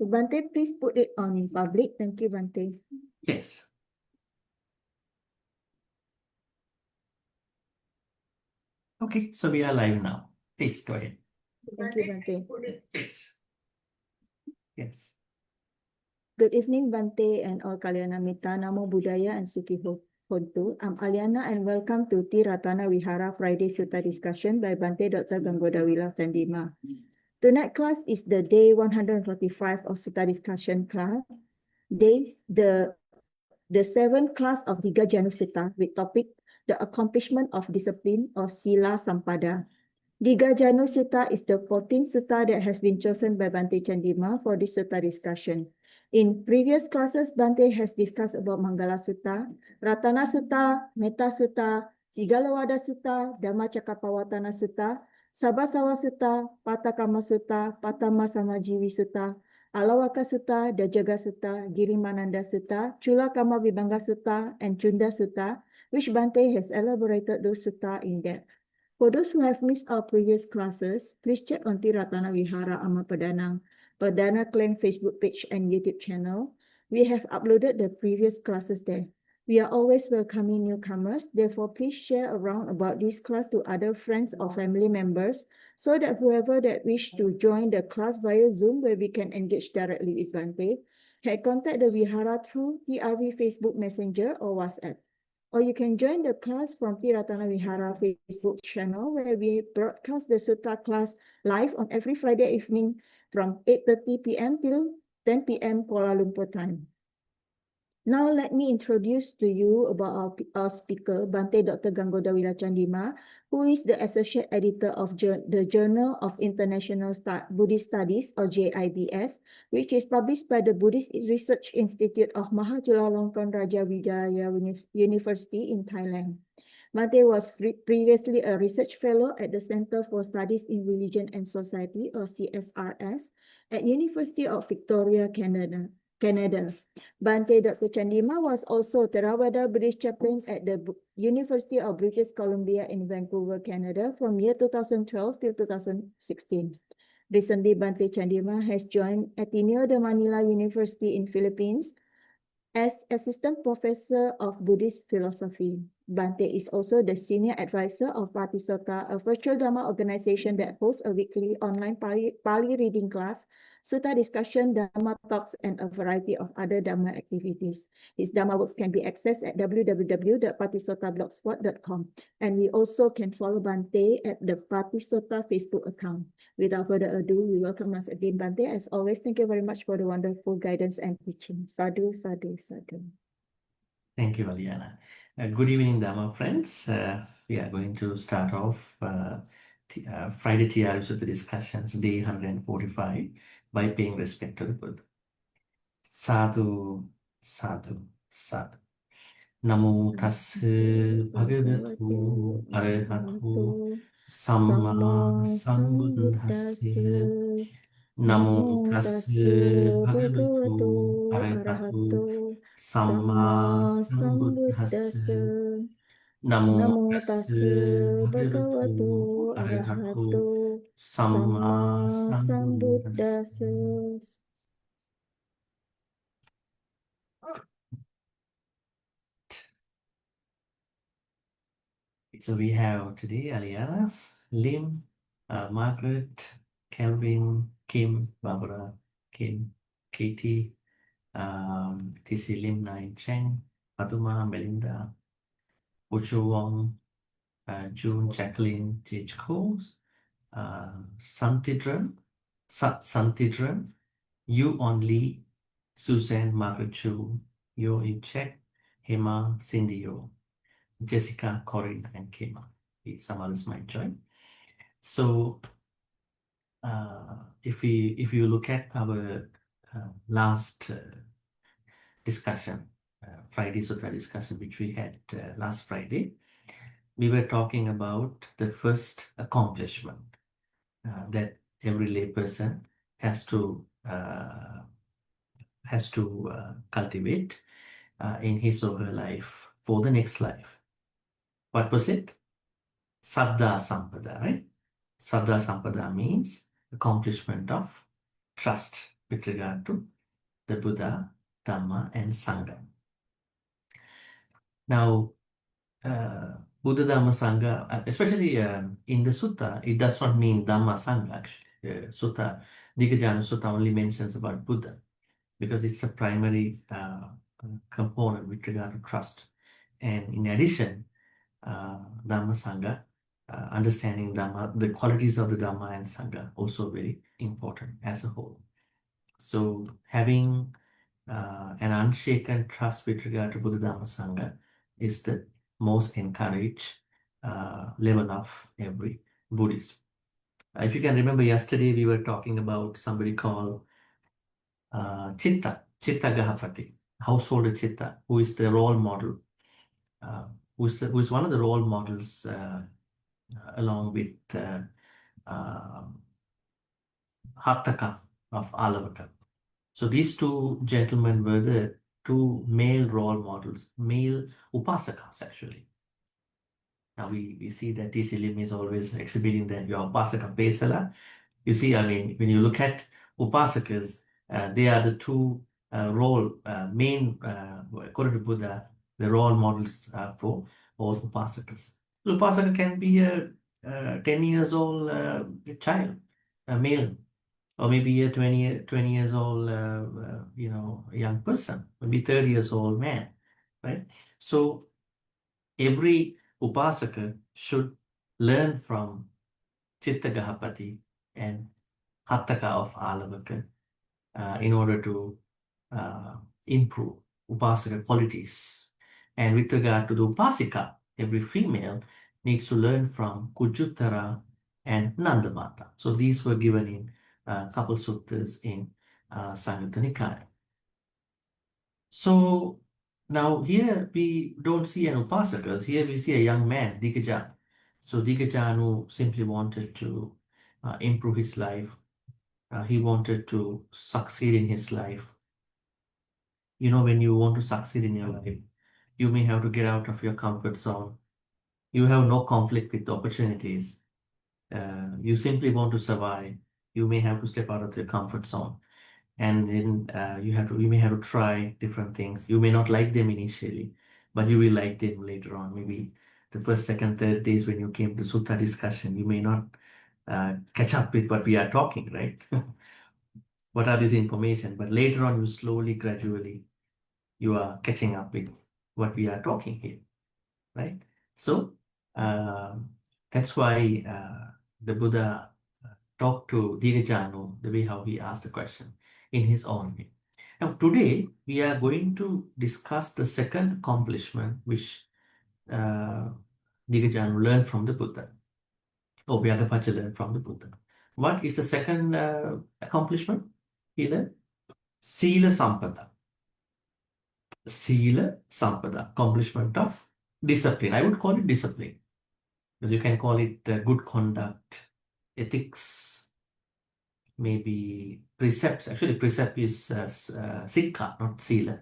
Bhante, please put it on public. Thank you, Bhante. Yes. Okay, so we are live now. Please go ahead. Thank you, Bhante. Yes. Yes. Good evening, Bhante and all Kalyana Mita. Namo Buddhaya and Sukhi Hontu. I'm Aliana and welcome to Ti-Ratana Vihara Friday Sutta discussion by Bhante Dr. Ganggodawila Chandima. Tonight's class is the day 145 of Sutta discussion class. The seventh class of Dīghajāṇu Sutta with topic the accomplishment of discipline or sīla-sampadā. Dīghajāṇu Sutta is the 14th sutta that has been chosen by Bhante Chandima for this sutta discussion. In previous classes, Bhante has discussed about Manggala Sutta, Ratana Sutta, Metta Sutta, Sigalawada Sutta, Dhammacakkappavattana Sutta, Sabbasawa Sutta, Patakama Sutta, Patama Samajivi Sutta, Alawaka Sutta, Dajaga Sutta, Girimananda Sutta, Chulakama Vibhanga Sutta, and Chunda Sutta, which Bhante has elaborated those sutta in depth. For those who have missed our previous classes, please check on Ti-Ratana Vihara Amma Perdana Clan Facebook page and YouTube channel. We have uploaded the previous classes there. We are always welcoming newcomers. Therefore, please share around about this class to other friends or family members so that whoever that wish to join the class via Zoom where we can engage directly with Bhante can contact the Vihara through TRV Facebook Messenger or WhatsApp. Or you can join the class from Ti-Ratana Vihara Facebook channel where we broadcast the Sutta class live on every Friday evening from 8:30 p.m. till 10 p.m. Kuala Lumpur time. Now let me introduce to you about our speaker, Bhante Dr. Ganggodawila Chandima, who is the Associate Editor of the Journal of International Buddhist Studies, or JIBS, which is published by the Buddhist Research Institute of Mahachulalongkorn Raja Wijaya University in Thailand. Bhante was previously a research fellow at the Center for Studies in Religion and Society, or CSRS, at University of Victoria, Canada. Bhante Dr. Chandima was also Theravada Buddhist chaplain at the University of British Columbia in Vancouver, Canada from year 2012 till 2016. Recently, Bhante Chandima has joined Ateneo de Manila University in Philippines as Assistant Professor of Buddhist Philosophy. Bhante is also the Senior Advisor of Patisota, a virtual Dhamma organization that hosts a weekly online Pali reading class, Sutta discussion, Dhamma talks, and a variety of other Dhamma activities. His Dhamma works can be accessed at www.patisotablogspot.com. And we also can follow Bhante at the Patisota Facebook account. Without further ado, we welcome once again Bhante. As always, thank you very much for the wonderful guidance and teaching. Sadhu, sadhu, sadhu. Thank you, Aliana. Good evening, Dhamma friends. We are going to start off Friday TR Sutta discussions, day 145, by paying respect to the Buddha. Sadhu, sadhu, sadhu. Namo tassa bhagavato arahato samma sambuddhassa. Namo tassa bhagavato arahato samma sambuddhassa. Namo tassa bhagavato arahato samma sambuddhassa. So we have today Aliana, Lim, Margaret, Kelvin, Kim, Barbara, Kim, Katie, TC Lim, Nai Cheng, Fatuma, Melinda, Uchu Wong, June, Jacqueline, J.H. Coles, Santidran, You Only, Suzanne, Margaret Chu, Yo Ichek, Hema, Cindy Yo, Jessica, Corinne, and Kema. Some others might join. So if you look at our last discussion, Friday Sutta discussion, which we had last Friday, we were talking about the first accomplishment that every layperson has to cultivate in his or her life for the next life. What was it? Sutta-Sampadā, right? Sutta-Sampadā means accomplishment of trust with regard to the Buddha, Dhamma, and Sangha. Now, Buddha, Dhamma, Sangha, especially in the sutta, it does not mean Dhamma, Sangha actually. The sutta, Dīghajāṇu Sutta only mentions about Buddha because it's a primary component with regard to trust. And in addition, Dhamma, Sangha, understanding Dhamma, the qualities of the Dhamma and Sangha also very important as a whole. So having an unshaken trust with regard to Buddha, Dhamma, Sangha is the most encouraged level of every Buddhist. If you can remember, yesterday we were talking about somebody called Chitta-Gahapati, householder Chitta, who is the role model, who is one of the role models along with Hattaka of Alavaka. So these two gentlemen were the two male role models, male upasakas actually. Now we see that T.C. Lim is always exhibiting that your upasaka pesala. You see, I mean, when you look at upasakas, they are the two main, according to Buddha, the role models for all upasakas. So upasaka can be a 10 years old child, a male, or maybe a 20 years old, young person, maybe 30 years old man, right? So every upasaka should learn from Chitta-Gahapati and Hattaka of Alavaka in order to improve upasaka qualities. And with regard to the upasika, every female needs to learn from Kujuttara and Nandamata. So these were given in a couple suttas in Samyutta Nikaya. So now here we don't see an upasakas, here we see a young man, Dīghajāṇu. So Dīghajāṇu simply wanted to improve his life. He wanted to succeed in his life. You know, when you want to succeed in your life, you may have to get out of your comfort zone. You have no conflict with opportunities. You simply want to survive. You may have to step out of your comfort zone. And then you may have to try different things. You may not like them initially, but you will like them later on. Maybe the first, second, third days when you came to sutta discussion, you may not catch up with what we are talking, right? What are these information? But later on, you slowly, gradually, you are catching up with what we are talking here, right? So that's why the Buddha talked to Dīghajāṇu the way how he asked the question in his own way. Now today we are going to discuss the second accomplishment which Dīghajāṇu learned from the Buddha, or Vyagapacha learned from the Buddha. What is the second accomplishment he learned? Sīla-sampadā. Sīla-sampadā, accomplishment of discipline. I would call it discipline, because you can call it good conduct, ethics, maybe precepts. Actually, precept is sikha, not sila.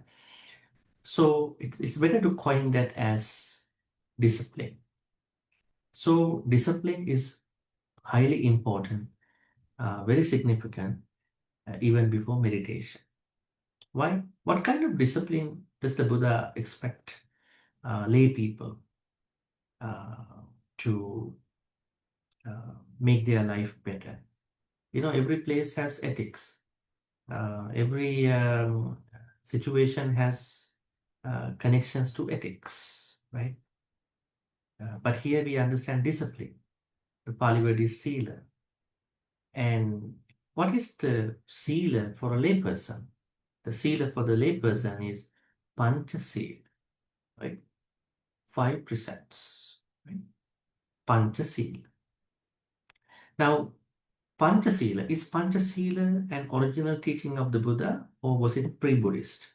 So it's better to coin that as discipline. So discipline is highly important, very significant, even before meditation. Why? What kind of discipline does the Buddha expect lay people to make their life better? You know, every place has ethics. Every situation has connections to ethics, right? But here we understand discipline. The Pali word is sila. And what is the sila for a layperson? The sila for the layperson is pancha-sila, right? 5 precepts, right? Pancha-sila. Now, Pancha-sila, is Pancha-sila an original teaching of the Buddha, or was it pre-Buddhist?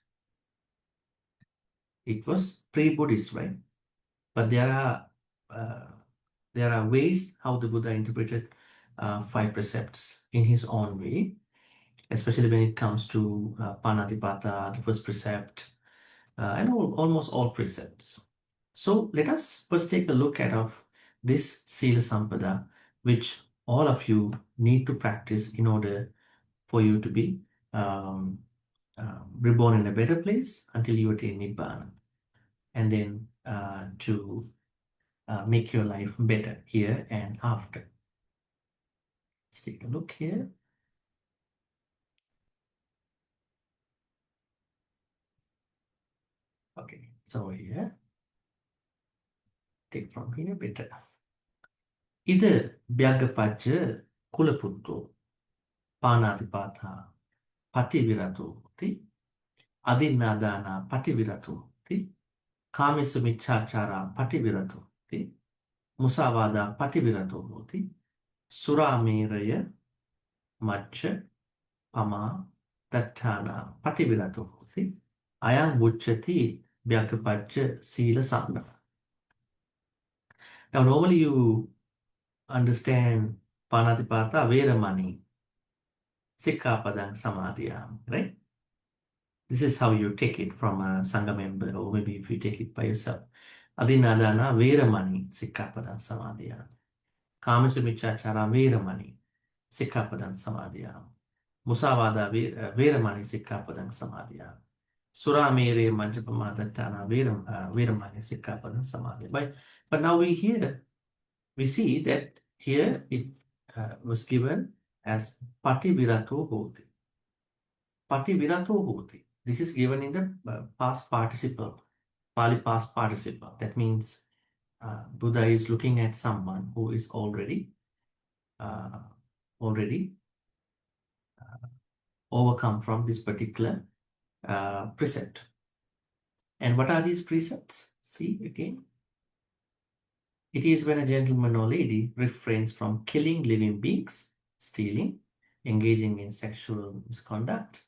It was pre-Buddhist, right? But there are ways how the Buddha interpreted 5 precepts in his own way, especially when it comes to Panatipata, the first precept, and almost all precepts. So let us first take a look at this sīla-sampadā, which all of you need to practice in order for you to be reborn in a better place until you attain Nibbana. And then to make your life better here and after. Let's take a look here. Okay, so here, take from here better. Ida Bhyagapajja Kulaputto Panadipatha Pativiratuti Adinadana Pativiratuti Kamisamichachara Pativiratuti Musavada Pativiratuti Surameraya Majja Pama Dattana Pativiratuti Ayam Vuchati Bhyagapajja sīla-sampadā. Now, normally you understand Panatipata Veramani Sikkhapadang Samadhiyam, right? This is how you take it from a Sangha member, or maybe if you take it by yourself. Adinadana Veramani Sikkhapadang Samadhiyam. Kāmasamiccāchāra Veramani Sikkhapadang Samadhiyam. Musavada Veramani Sikkhapadang Samadhiyam. Suramere Majjapama Dattana Veramani Sikkhapadang Samadhiyam. But now we see that here it was given as Pativirato Hoti. Pativirato Hoti. This is given in the past participle, Pali past participle. That means Buddha is looking at someone who is already overcome from this particular precept. And what are these precepts? See again. It is when a gentleman or lady refrains from killing living beings, stealing, engaging in sexual misconduct,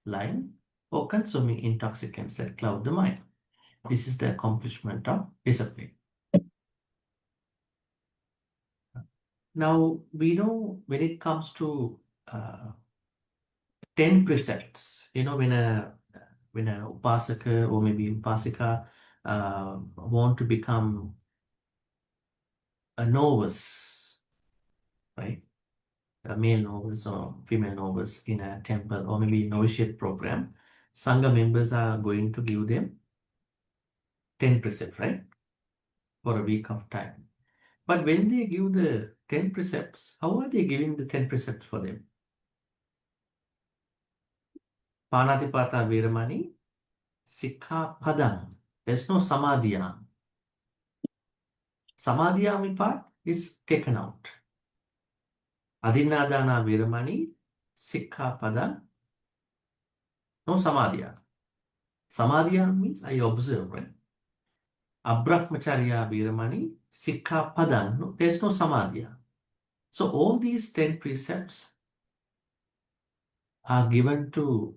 lying, or consuming intoxicants that cloud the mind. This is the accomplishment of discipline. Now, we know when it comes to 10 precepts, when a upasaka or maybe upasika want to become a novice, right? A male novice or female novice in a temple or maybe novitiate program, Sangha members are going to give them 10 precepts, right? For a week of time. But when they give the 10 precepts, how are they giving the 10 precepts for them? Panatipata Veramani Sikkhapadang. There's no Samadhiyam. Samadhiyami part is taken out. Adinadana Veramani Sikkhapada. No Samadhiya. Samadhiya means I observe, right? Abrahmacharya Veramani Sikkhapadang. No, there's no Samadhiya. So all these 10 precepts are given to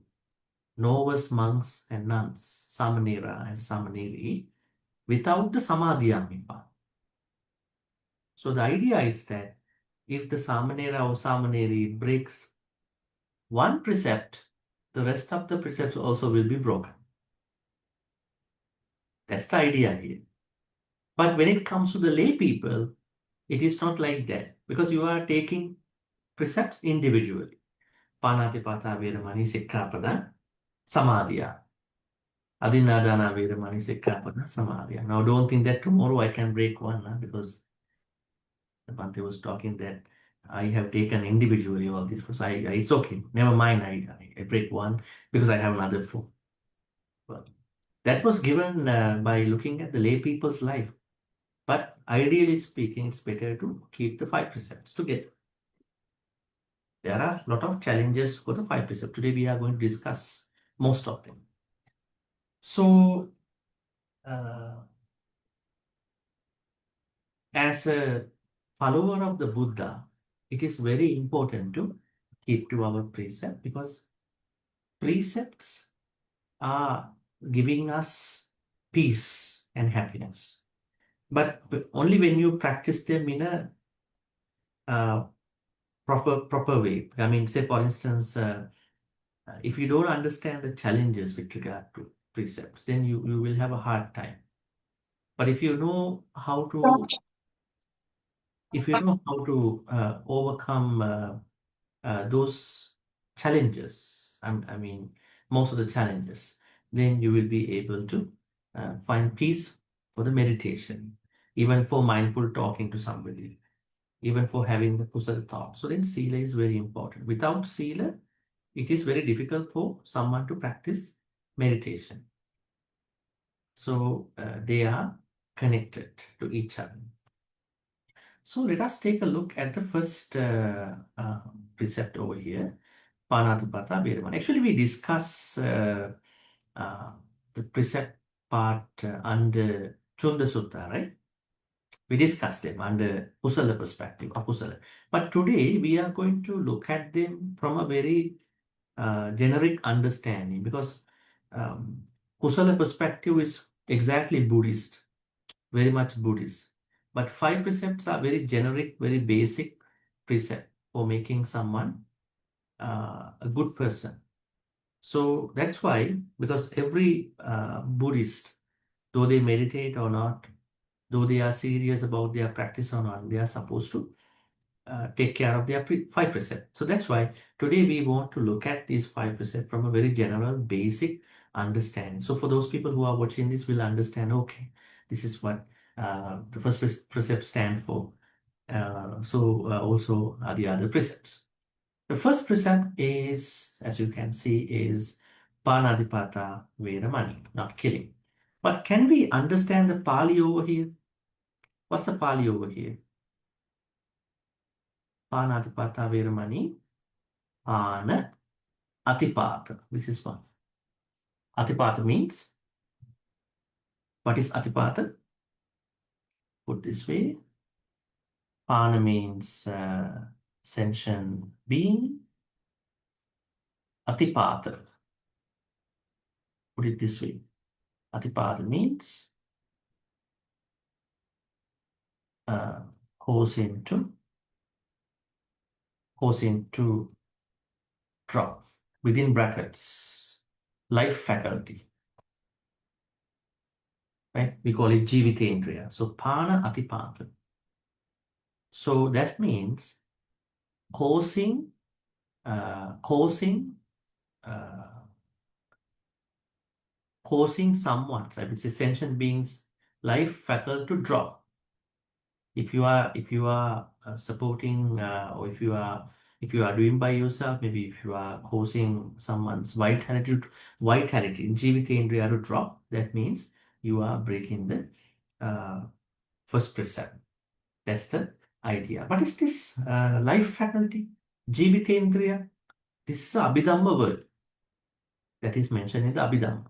novice monks and nuns, Samanera and Samaneri, without the Samadhiyami part. So the idea is that if the Samanera or Samaneri breaks one precept, the rest of the precepts also will be broken. That's the idea here. But when it comes to the lay people, it is not like that, because you are taking precepts individually. Panatipata Veramani Sikkhapada Samadhiya. Adinadana Veramani Sikkhapada Samadhiya. Now don't think that tomorrow I can break one, because Bhante was talking that I have taken individually all this. So it's okay. Never mind, I break one because I have another 4. Well, that was given by looking at the lay people's life. But ideally speaking, it's better to keep the 5 precepts together. There are a lot of challenges for the 5 precepts. Today we are going to discuss most of them. So, as a follower of the Buddha, it is very important to keep to our precept, because precepts are giving us peace and happiness. But only when you practice them in a proper way. I mean, say for instance, if you don't understand the challenges with regard to precepts, then you will have a hard time. But if you know how to overcome those challenges, I mean, most of the challenges, then you will be able to find peace for the meditation, even for mindful talking to somebody, even for having the kusala thought. So then sila is very important. Without sila, it is very difficult for someone to practice meditation. So they are connected to each other. So let us take a look at the first precept over here, Panatipata Veramani. Actually, we discuss the precept part under Chunda Sutta, right? We discussed them under Kusala perspective, Akusala. But today we are going to look at them from a very generic understanding, because Kusala perspective is exactly Buddhist, very much Buddhist. But 5 precepts are very generic, very basic precept for making someone a good person. So that's why, because every Buddhist, though they meditate or not, though they are serious about their practice or not, they are supposed to take care of their 5 precepts. So that's why today we want to look at these 5 precepts from a very general, basic understanding. So for those people who are watching this will understand, okay, this is what the first precept stand for. Also are the other precepts. The first precept is, as you can see, is Panatipata Veramani, not killing. But can we understand the Pali over here? What's the Pali over here? Panatipata Veramani, Pana Atipata. This is one. Atipata means, what is Atipata? Put this way. Pana means sentient being. Atipata. Put it this way. Atipata means goes into drop, within brackets, life faculty. Right? We call it Jivitendriya. So Pana Atipata. So that means causing someone's, I would say, sentient beings' life faculty to drop. If you are supporting, or if you are doing by yourself, maybe if you are causing someone's vitality in Jivitendriya to drop, that means you are breaking the first precept. That's the idea. What is this life faculty? Jivitendriya. This is the Abhidhamma word that is mentioned in the Abhidhamma.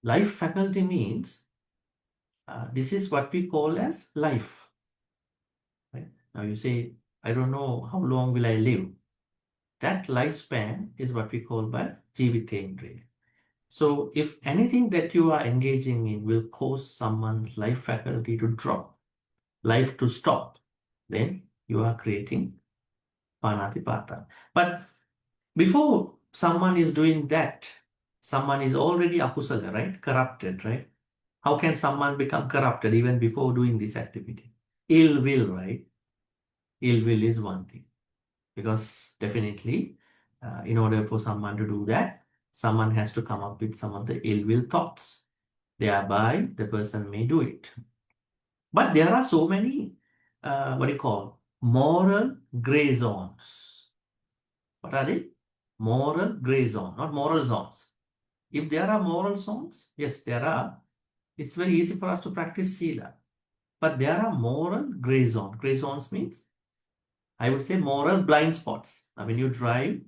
Life faculty means this is what we call as life. Right? Now you say, I don't know how long will I live. That lifespan is what we call by Jivitendriya. So if anything that you are engaging in will cause someone's life faculty to drop, life to stop, then you are creating Panatipata. But before someone is doing that, someone is already akusala, right? Corrupted, right? How can someone become corrupted even before doing this activity? Ill will, right? Ill will is one thing. Because definitely, in order for someone to do that, someone has to come up with some of the ill will thoughts. Thereby, the person may do it. But there are so many, moral gray zones. What are they? Moral gray zone, not moral zones. If there are moral zones, yes, there are. It's very easy for us to practice sila. But there are moral gray zones. Gray zones means, I would say, moral blind spots. Now, when you drive,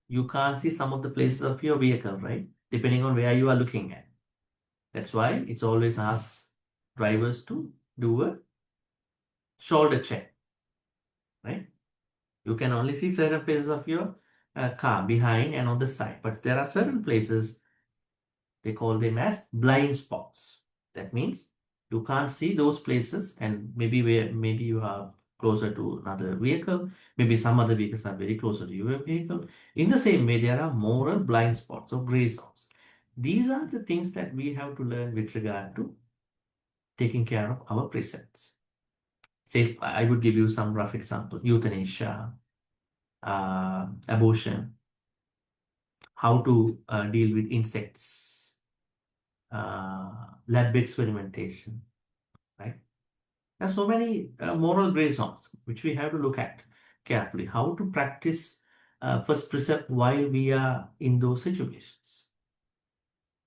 you can't see some of the places of your vehicle, right? Depending on where you are looking at. That's why it's always asked drivers to do a shoulder check, right? You can only see certain places of your car, behind and on the side. But there are certain places, they call them as blind spots. That means you can't see those places, and maybe you are closer to another vehicle, maybe some other vehicles are very closer to your vehicle. In the same way, there are moral blind spots or gray zones. These are the things that we have to learn with regard to taking care of our precepts. Say, I would give you some rough example: euthanasia, abortion, how to deal with insects, lab experimentation, right? There are so many moral gray zones which we have to look at carefully. How to practice first precept while we are in those situations.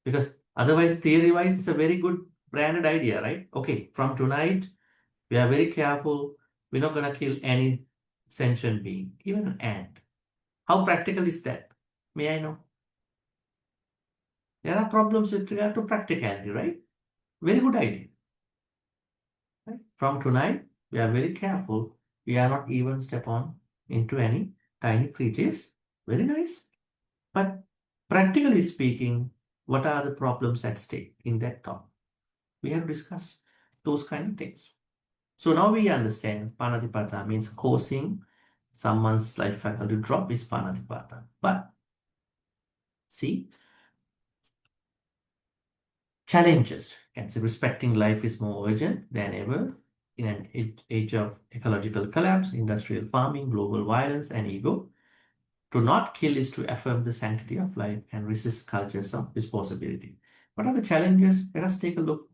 Because otherwise, theory-wise, it's a very good branded idea, right? Okay, from tonight, we are very careful. We're not going to kill any sentient being, even an ant. How practical is that? May I know? There are problems with regard to practicality, right? Very good idea. Right? From tonight, we are very careful. We are not even step on into any tiny creatures. Very nice. But practically speaking, what are the problems at stake in that thought? We have discussed those kind of things. So now we understand Panatipata means causing someone's life faculty drop is Panatipata. But see, challenges. Can say respecting life is more urgent than ever in an age of ecological collapse, industrial farming, global violence, and ego. To not kill is to affirm the sanctity of life and resist cultures of disposability. What are the challenges? Let us take a look.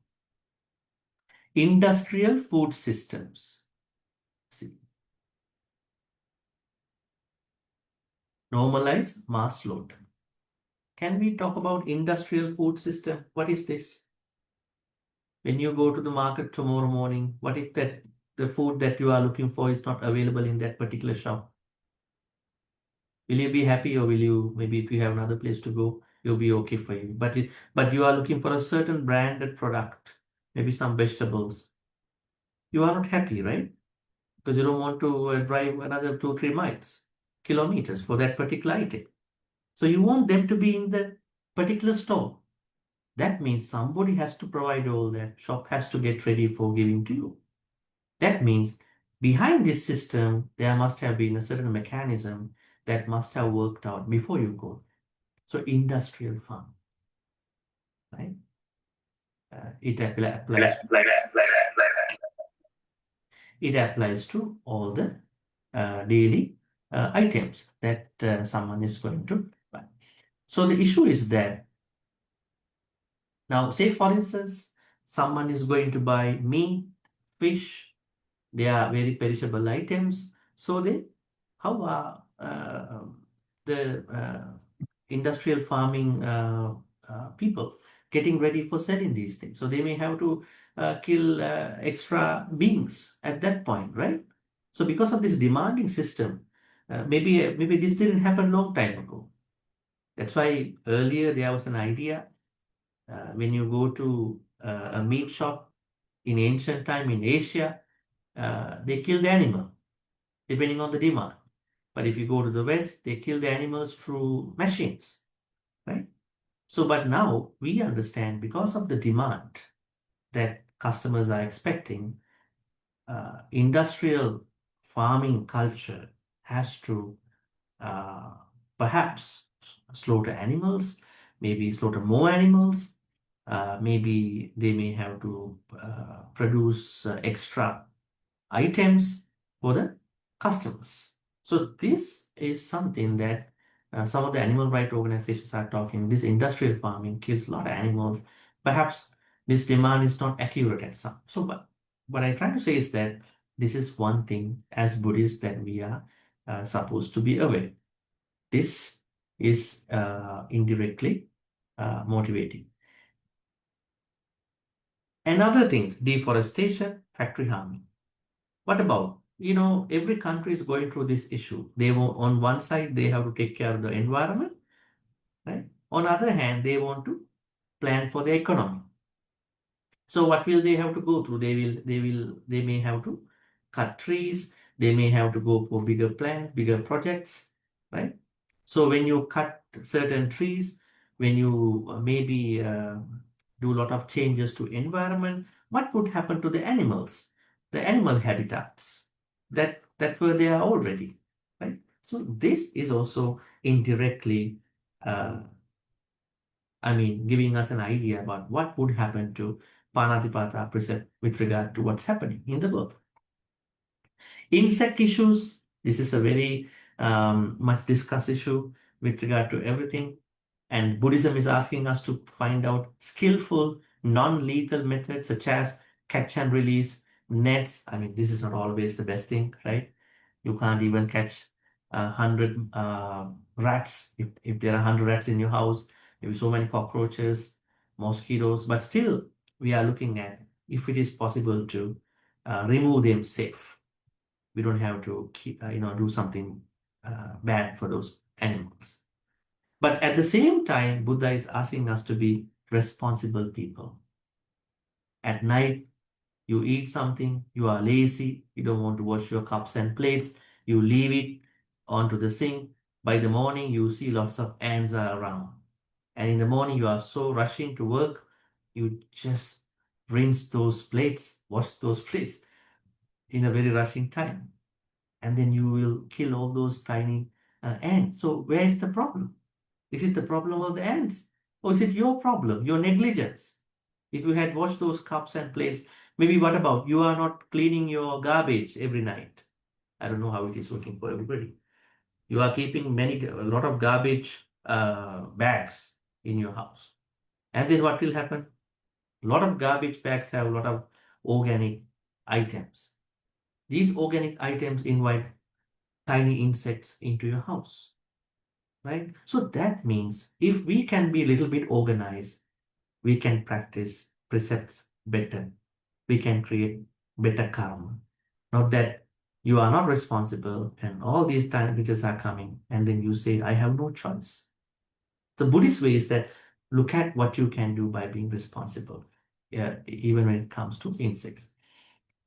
Industrial food systems. See. Normalize mass slaughter. Can we talk about industrial food system? What is this? When you go to the market tomorrow morning, what if that the food that you are looking for is not available in that particular shop? Will you be happy, or will you, maybe if you have another place to go, you'll be okay for you. But you are looking for a certain branded product, maybe some vegetables. You are not happy, right? Because you don't want to drive another 2-3 kilometers for that particular item. So you want them to be in the particular store. That means somebody has to provide all that. Shop has to get ready for giving to you. That means behind this system, there must have been a certain mechanism that must have worked out before you go. So industrial farm, right? It applies to all the daily items that someone is going to buy. So the issue is that now, say for instance, someone is going to buy meat, fish. They are very perishable items. So how are the industrial farming people getting ready for selling these things? So they may have to kill extra beings at that point, right? So because of this demanding system, maybe this didn't happen long time ago. That's why earlier there was an idea when you go to a meat shop in ancient time in Asia, they kill the animal depending on the demand. But if you go to the West, they kill the animals through machines, right? So, but now we understand because of the demand that customers are expecting, industrial farming culture has to perhaps slaughter animals, maybe slaughter more animals, maybe they may have to produce extra items for the customers. So this is something that some of the animal rights organizations are talking. This industrial farming kills a lot of animals. Perhaps this demand is not accurate at some. So, but what I'm trying to say is that this is one thing as Buddhists that we are supposed to be aware. This is indirectly motivating. And other things, deforestation, factory harming. What about, every country is going through this issue. They will, on one side, they have to take care of the environment, right? On the other hand, they want to plan for the economy. So what will they have to go through? They may have to cut trees. They may have to go for bigger plans, bigger projects, right? So when you cut certain trees, when you maybe do a lot of changes to environment, what would happen to the animals, the animal habitats that were there already, right? So this is also indirectly, giving us an idea about what would happen to Panatipata precept with regard to what's happening in the world. Insect issues, this is a very much discussed issue with regard to everything. And Buddhism is asking us to find out skillful, non-lethal methods such as catch and release, nets. I mean, this is not always the best thing, right? You can't even catch 100 rats. If there are 100 rats in your house, maybe so many cockroaches, mosquitoes, but still we are looking at if it is possible to remove them safe. We don't have to keep, do something bad for those animals. But at the same time, Buddha is asking us to be responsible people. At night, you eat something, you are lazy, you don't want to wash your cups and plates, you leave it onto the sink. By the morning, you see lots of ants are around. And in the morning, you are so rushing to work, you just rinse those plates, wash those plates in a very rushing time. And then you will kill all those tiny ants. So where is the problem? Is it the problem of the ants? Or is it your problem, your negligence? If you had washed those cups and plates, maybe what about you are not cleaning your garbage every night? I don't know how it is working for everybody. You are keeping a lot of garbage bags in your house. And then what will happen? A lot of garbage bags have a lot of organic items. These organic items invite tiny insects into your house, right? So that means if we can be a little bit organized, we can practice precepts better. We can create better karma. Not that you are not responsible and all these tiny creatures are coming and then you say, I have no choice. The Buddhist way is that look at what you can do by being responsible, even when it comes to insects.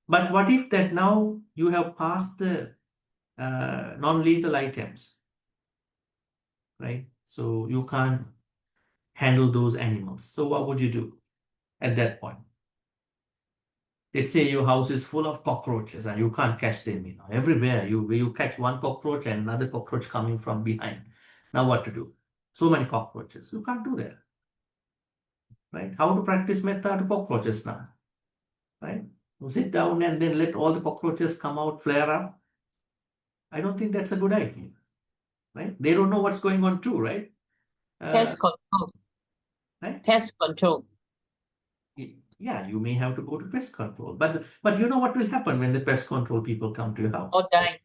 But what if that now you have passed the non-lethal items, right? So you can't handle those animals. So what would you do at that point? Let's say your house is full of cockroaches and you can't catch them, everywhere. You catch one cockroach and another cockroach coming from behind. Now what to do? So many cockroaches. You can't do that, right? How to practice metta to cockroaches now, right? You sit down and then let all the cockroaches come out, flare up. I don't think that's a good idea, right? They don't know what's going on too, right? Pest control. Right? Pest control. Yeah, you may have to go to pest control, but you know what will happen when the pest control people come to your house? Or die.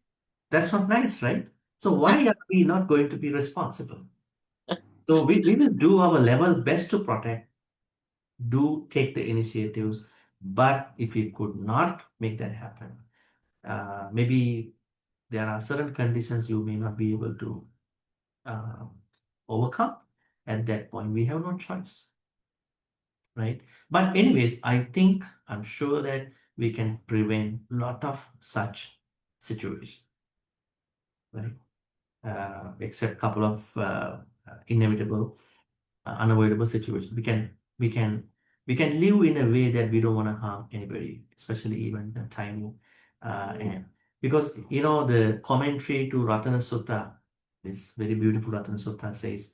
That's not nice, right? So why are we not going to be responsible? So we will do our level best to protect, do take the initiatives, but if we could not make that happen, maybe there are certain conditions you may not be able to overcome. At that point, we have no choice, right? But anyways, I'm sure that we can prevent a lot of such situations, right? Except a couple of inevitable, unavoidable situations. We can live in a way that we don't want to harm anybody, especially even a tiny ant. Because the commentary to Ratana Sutta, this very beautiful Ratana Sutta says,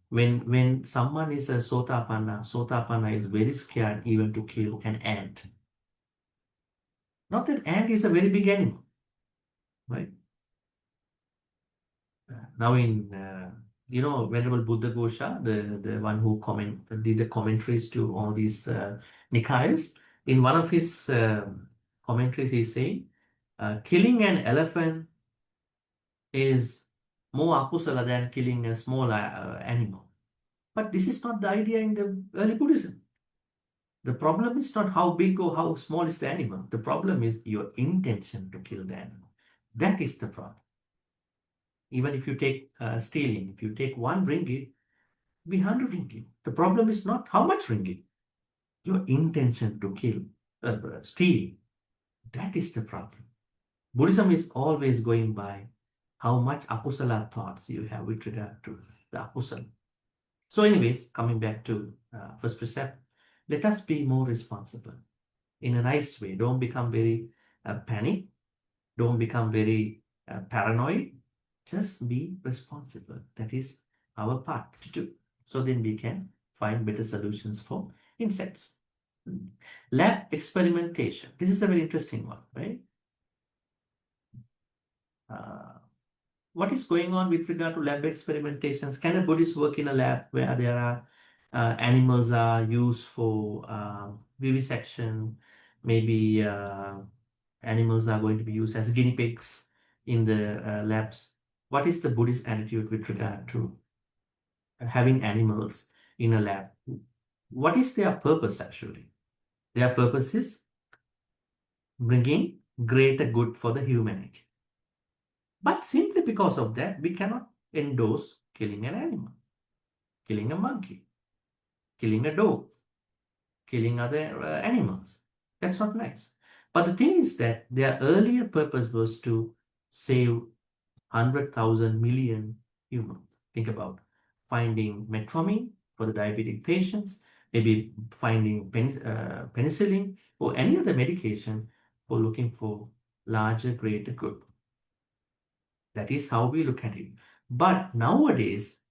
when someone is a Sotapanna is very scared even to kill an ant. Not that ant is a very big animal, right? Now in Venerable Buddha Gosha, the one who did the commentaries to all these Nikayas, in one of his commentaries he saying, killing an elephant is more akusala than killing a small animal. But this is not the idea in the early Buddhism. The problem is not how big or how small is the animal. The problem is your intention to kill the animal. That is the problem. Even if you take stealing, if you take 1 ringgit, be 100 ringgit. The problem is not how much ringgit. Your intention to steal. That is the problem. Buddhism is always going by how much akusala thoughts you have with regard to the akusala. So anyways, coming back to first precept, let us be more responsible in a nice way. Don't become very panic. Don't become very paranoid. Just be responsible. That is our part to do. So then we can find better solutions for insects. Lab experimentation. This is a very interesting one, right? what is going on with regard to lab experimentations? Can a Buddhist work in a lab where there are animals are used for vivisection? Maybe animals are going to be used as guinea pigs in the labs. What is the Buddhist attitude with regard to having animals in a lab? What is their purpose actually? Their purpose is bringing greater good for the humanity. But simply because of that, we cannot endorse killing an animal, killing a monkey, killing a dog, killing other animals. That's not nice. But the thing is that their earlier purpose was to save 100,000 million humans. Think about finding metformin for the diabetic patients, maybe finding penicillin or any other medication for looking for larger, greater good. That is how we look at it. But nowadays,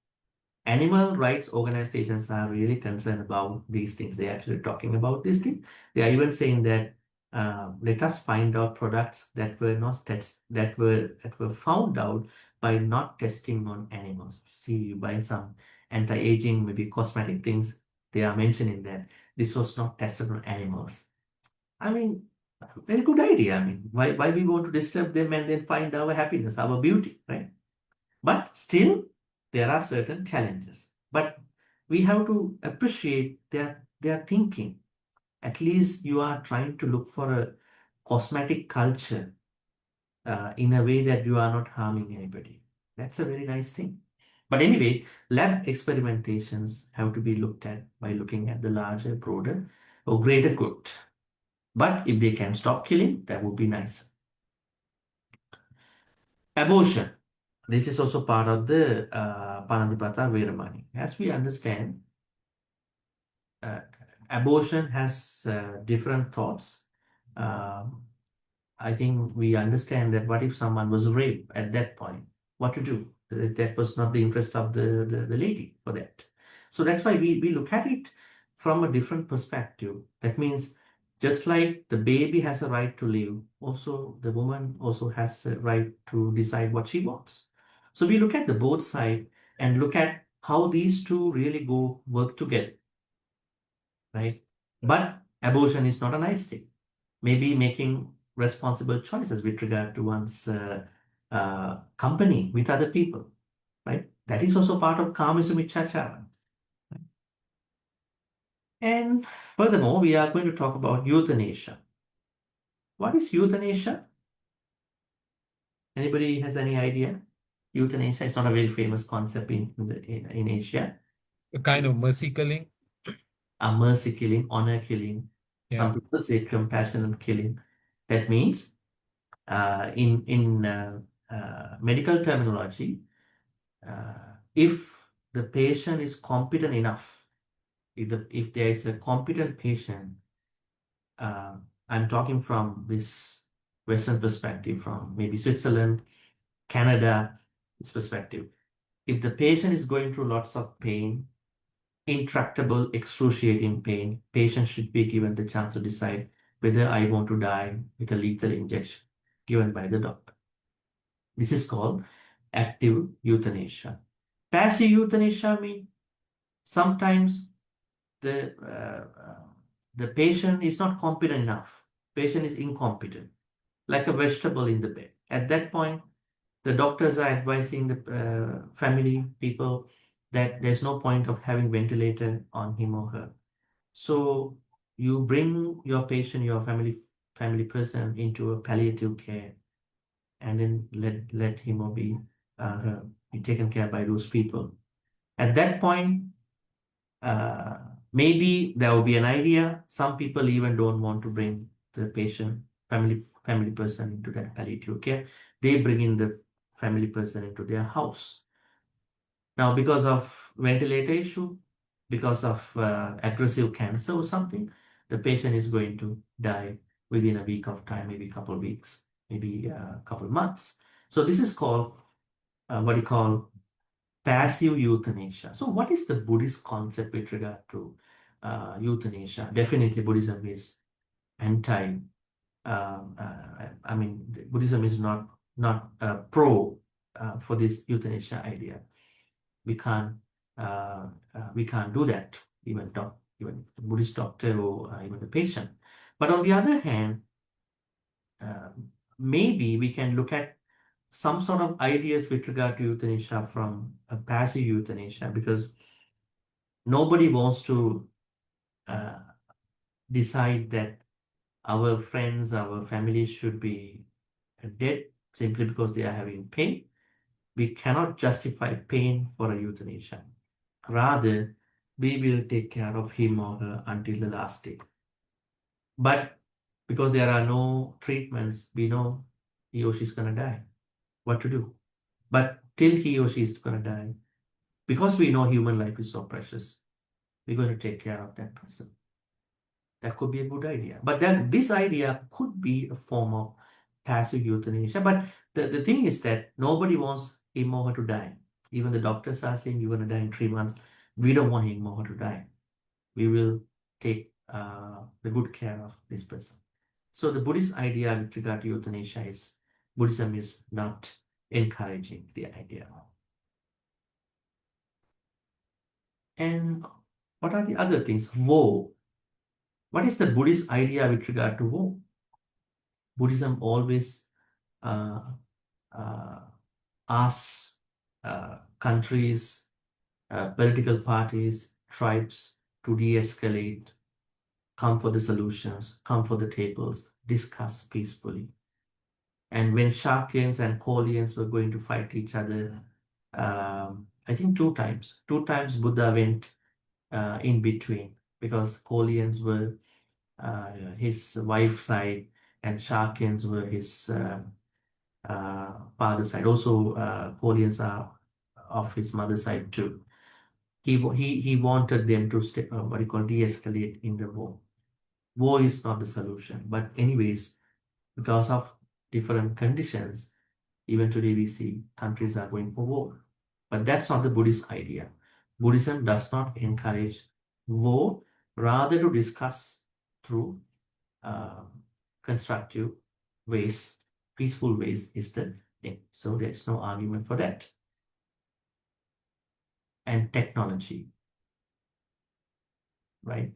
animal rights organizations are really concerned about these things. They're actually talking about these things. They are even saying that let us find out products that were not that were found out by not testing on animals. See, you buy some anti-aging, maybe cosmetic things. They are mentioning that this was not tested on animals. I mean, very good idea. I mean, why we want to disturb them and then find our happiness, our beauty, right? But still, there are certain challenges. But we have to appreciate their thinking. At least you are trying to look for a cosmetic culture in a way that you are not harming anybody. That's a very nice thing. But anyway, lab experimentations have to be looked at by looking at the larger, broader, or greater good. But if they can stop killing, that would be nice. Abortion. This is also part of the Panatipata Veramani. As we understand, abortion has different thoughts. I think we understand that what if someone was raped at that point? What to do? That was not the interest of the lady for that. So that's why we look at it from a different perspective. That means just like the baby has a right to live, also the woman also has a right to decide what she wants. So we look at the both side and look at how these two really work together, right? But abortion is not a nice thing. Maybe making responsible choices with regard to one's company with other people, right? That is also part of Kamasumichachara. And furthermore, we are going to talk about euthanasia. What is euthanasia? Anybody has any idea? Euthanasia is not a very famous concept in Asia. A kind of mercy killing. A mercy killing, honor killing. Yeah. Some people say compassionate killing. That means in medical terminology, if the patient is competent enough, if there is a competent patient, I'm talking from this Western perspective, from maybe Switzerland, Canada, this perspective. If the patient is going through lots of pain, intractable, excruciating pain, patient should be given the chance to decide whether I want to die with a lethal injection given by the doctor. This is called active euthanasia. Passive euthanasia means sometimes the patient is not competent enough. Patient is incompetent, like a vegetable in the bed. At that point, the doctors are advising the family people that there's no point of having ventilator on him or her. So you bring your patient, your family person into a palliative care, and then let him or be taken care by those people. At that point, maybe there will be an idea. Some people even don't want to bring the patient, family person into that palliative care. They bring in the family person into their house. Now, because of ventilator issue, because of aggressive cancer or something, the patient is going to die within a week of time, maybe a couple of weeks, maybe a couple of months. So this is called what you call passive euthanasia. So what is the Buddhist concept with regard to euthanasia? Definitely Buddhism is anti, I mean, Buddhism is not pro for this euthanasia idea. We can't do that, even the Buddhist doctor or even the patient. But on the other hand, maybe we can look at some sort of ideas with regard to euthanasia from a passive euthanasia, because nobody wants to decide that our friends, our families should be dead simply because they are having pain. We cannot justify pain for a euthanasia. Rather, we will take care of him or her until the last day. But because there are no treatments, we know he or she is going to die. What to do? But till he or she is going to die, because we know human life is so precious, we're going to take care of that person. That could be a good idea. But then this idea could be a form of passive euthanasia. But the thing is that nobody wants him or her to die. Even the doctors are saying you're going to die in 3 months. We don't want him or her to die. We will take the good care of this person. So the Buddhist idea with regard to euthanasia is, Buddhism is not encouraging the idea. And what are the other things? Woe. What is the Buddhist idea with regard to woe? Buddhism always asks countries, political parties, tribes to de-escalate, come for the solutions, come for the tables, discuss peacefully. And when Shakyans and Kaulians were going to fight each other, I think 2 times. 2 times Buddha went in between, because Kaulians were his wife's side and Shakyans were his father's side. Also, Kaulians are of his mother's side too. He wanted them to de-escalate in the war. War is not the solution. But anyways, because of different conditions, even today we see countries are going for war. But that's not the Buddhist idea. Buddhism does not encourage war, rather to discuss through constructive ways, peaceful ways is the thing. So there's no argument for that. And technology, right?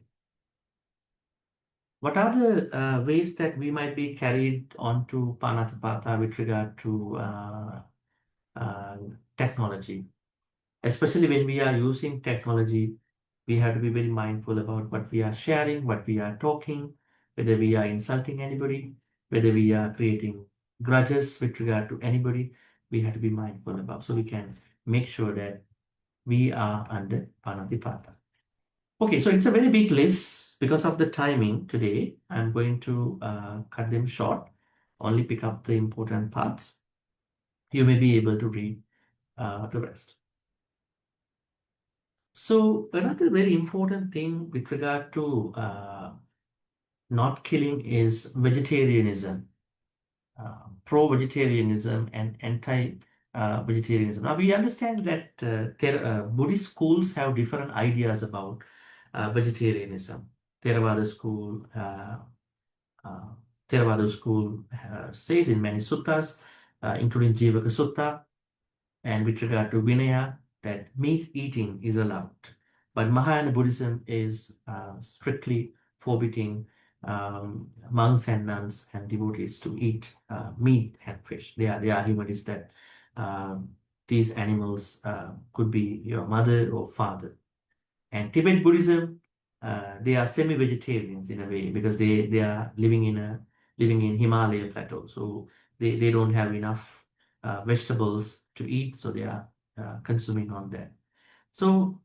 What are the ways that we might be carried on to Panatipata with regard to technology? Especially when we are using technology, we have to be very mindful about what we are sharing, what we are talking, whether we are insulting anybody, whether we are creating grudges with regard to anybody. We have to be mindful about, so we can make sure that we are under Panatipata. Okay, so it's a very big list. Because of the timing today, I'm going to cut them short, only pick up the important parts. You may be able to read the rest. So another very important thing with regard to not killing is vegetarianism, pro-vegetarianism and anti-vegetarianism. Now we understand that Buddhist schools have different ideas about vegetarianism. Theravada school says in many suttas, including Jivaka Sutta, and with regard to Vinaya, that meat eating is allowed. But Mahayana Buddhism is strictly forbidding monks and nuns and devotees to eat meat and fish. The argument is that these animals could be your mother or father. And Tibet Buddhism, they are semi-vegetarians in a way, because they are living in Himalaya plateau, so they don't have enough vegetables to eat, so they are consuming on that. So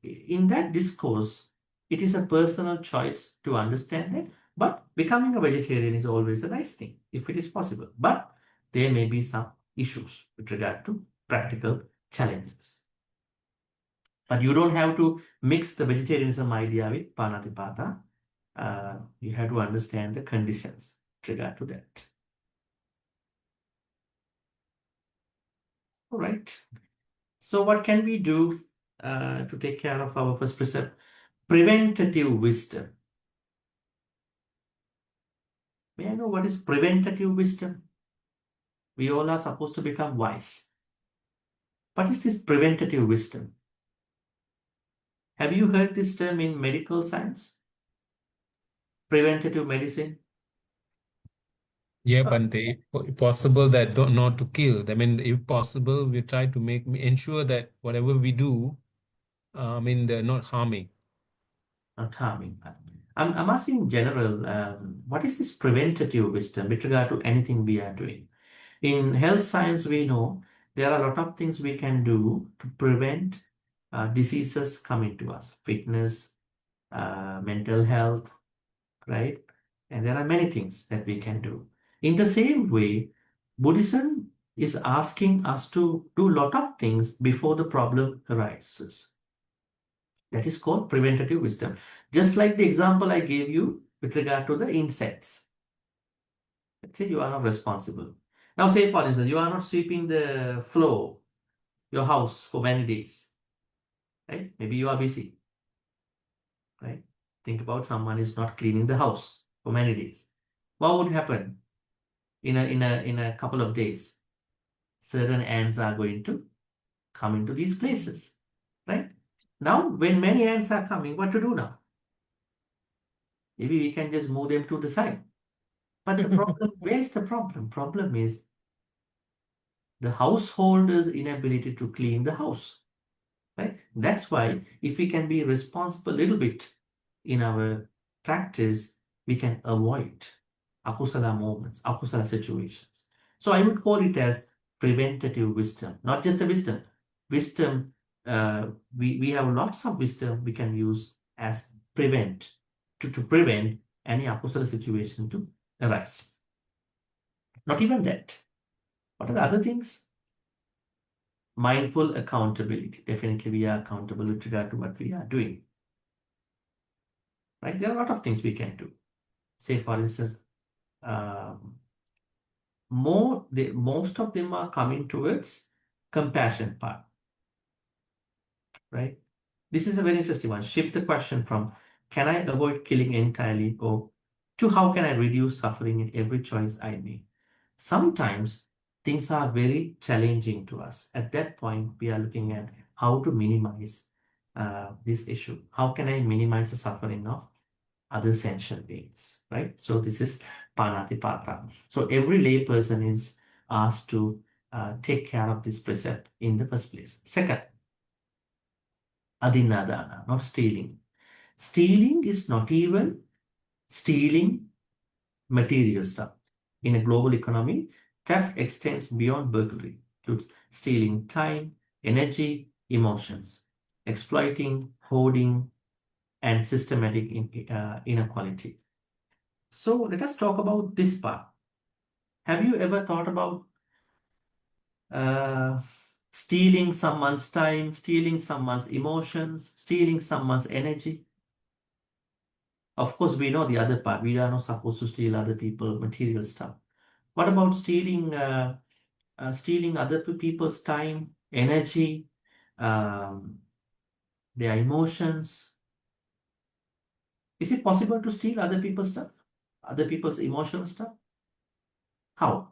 in that discourse, it is a personal choice to understand that, but becoming a vegetarian is always a nice thing if it is possible. But there may be some issues with regard to practical challenges. But you don't have to mix the vegetarianism idea with Panatipata. You have to understand the conditions with regard to that. All right. So what can we do to take care of our first precept? Preventative wisdom. May I know what is preventative wisdom? We all are supposed to become wise. What is this preventative wisdom? Have you heard this term in medical science? Preventative medicine? Yeah, Bhante, possible that not to kill. I mean, if possible, we try to ensure that whatever we do, they're not harming. Not harming. I'm asking in general, what is this preventative wisdom with regard to anything we are doing? In health science, we know there are a lot of things we can do to prevent diseases coming to us. Fitness, mental health, right? And there are many things that we can do. In the same way, Buddhism is asking us to do a lot of things before the problem arises. That is called preventative wisdom. Just like the example I gave you with regard to the insects. Let's say you are not responsible. Now say for instance, you are not sweeping the floor, your house for many days, right? Maybe you are busy, right? Think about someone is not cleaning the house for many days. What would happen in a couple of days? Certain ants are going to come into these places, right? Now, when many ants are coming, what to do now? Maybe we can just move them to the side. But the problem, where is the problem? Problem is the householder's inability to clean the house, right? That's why if we can be responsible a little bit in our practice, we can avoid akusala moments, akusala situations. So I would call it as preventative wisdom, not just the wisdom. Wisdom, we have lots of wisdom we can use as to prevent any akusala situation to arise. Not even that. What are the other things? Mindful accountability. Definitely we are accountable with regard to what we are doing. Right? There are a lot of things we can do. Say for instance, most of them are coming towards compassion part. Right? This is a very interesting one. Shift the question from can I avoid killing entirely or to how can I reduce suffering in every choice I make? Sometimes things are very challenging to us. At that point, we are looking at how to minimize this issue. How can I minimize the suffering of other sentient beings, right? So this is panatipata. So every lay person is asked to take care of this precept in the first place. Second, adinadana, not stealing. Stealing is not even stealing material stuff. In a global economy, theft extends beyond burglary, includes stealing time, energy, emotions, exploiting, hoarding, and systematic inequality. So let us talk about this part. Have you ever thought about stealing someone's time, stealing someone's emotions, stealing someone's energy? Of course, we know the other part. We are not supposed to steal other people's material stuff. What about stealing other people's time, energy, their emotions? Is it possible to steal other people's stuff, other people's emotional stuff? How?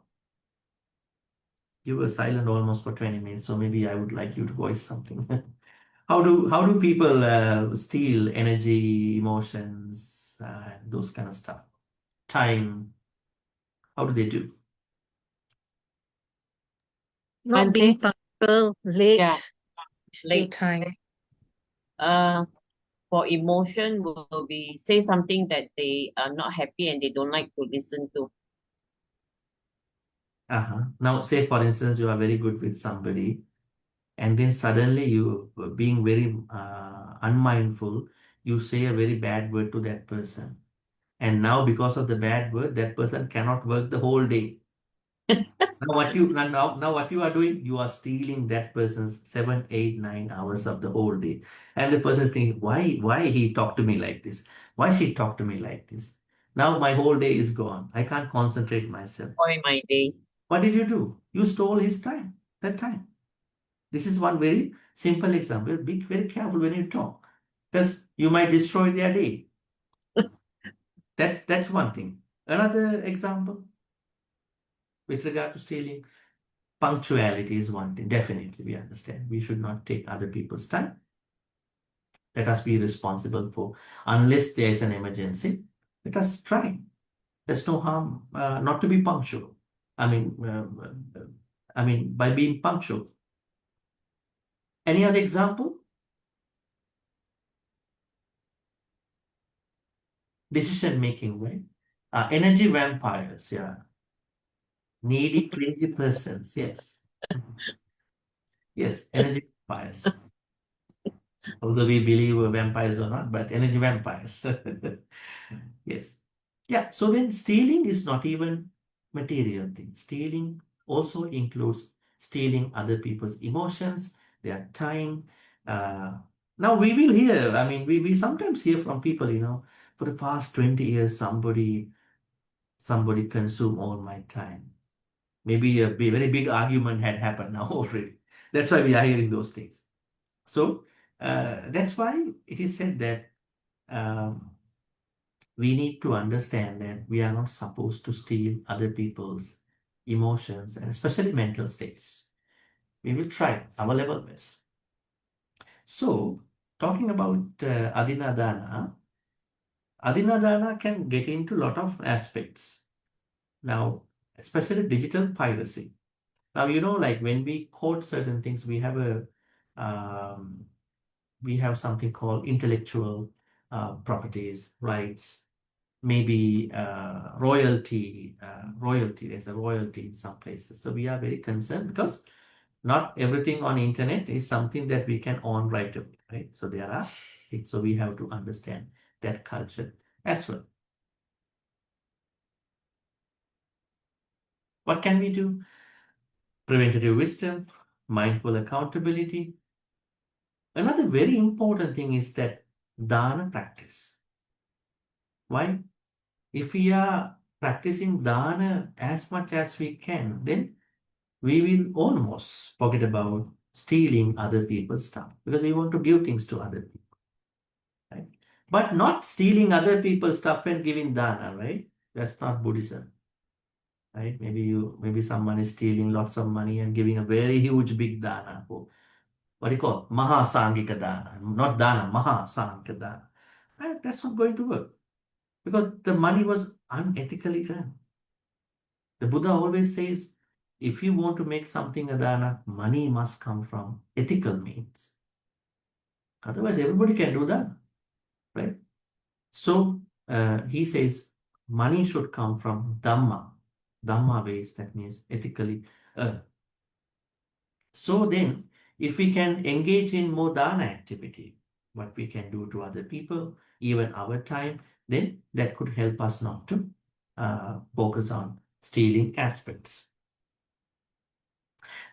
You were silent almost for 20 minutes, so maybe I would like you to voice something. How do people steal energy, emotions, those kind of stuff? Time. How do they do? Not being Bhante? punctual, late, Yeah, steal late. time. For emotion will be say something that they are not happy and they don't like to listen to. Now, say for instance, you are very good with somebody, and then suddenly you, being very unmindful, you say a very bad word to that person. And now because of the bad word, that person cannot work the whole day. Now what you are doing, you are stealing that person's 7, 8, 9 hours of the whole day. And the person is thinking, why he talked to me like this? Why she talked to me like this? Now my whole day is gone. I can't concentrate myself. Spoil my day. What did you do? You stole his time, that time. This is one very simple example. Be very careful when you talk, because you might destroy their day. That's one thing. Another example. With regard to stealing, punctuality is one thing. Definitely, we understand. We should not take other people's time. Let us be responsible for, unless there is an emergency, let us try. There's no harm not to be punctual. I mean, by being punctual. Any other example? Decision-making, right? Energy vampires, yeah. Needy, clingy persons, yes. Yes, energy vampires. Although we believe we're vampires or not, but energy vampires. Yes. Yeah, so then stealing is not even material thing. Stealing also includes stealing other people's emotions, their time. Now we will hear, I mean, we sometimes hear from people, for the past 20 years, somebody consumed all my time. Maybe a very big argument had happened now already. That's why we are hearing those things. So that's why it is said that we need to understand that we are not supposed to steal other people's emotions and especially mental states. We will try our level best. So, talking about Adinadana, Adinadana can get into a lot of aspects. Now, especially digital piracy. Now, like when we quote certain things, we have something called intellectual properties, rights, maybe royalty. There's a royalty in some places. So we are very concerned because not everything on internet is something that we can own right away, right? So there are things. So we have to understand that culture as well. What can we do? Preventative wisdom, mindful accountability. Another very important thing is that dana practice. Why? If we are practicing dana as much as we can, then we will almost forget about stealing other people's stuff because we want to give things to other people, right? But not stealing other people's stuff and giving dana, right? That's not Buddhism, right? Maybe someone is stealing lots of money and giving a very huge big dana for what do you call Mahasangika dana, not dana, Mahasangika dana. Right? That's not going to work because the money was unethically earned. The Buddha always says, if you want to make something a dana, money must come from ethical means. Otherwise, everybody can do that, right? So he says, money should come from Dhamma ways, that means ethically earned. So then, if we can engage in more dana activity, what we can do to other people, even our time, then that could help us not to focus on stealing aspects.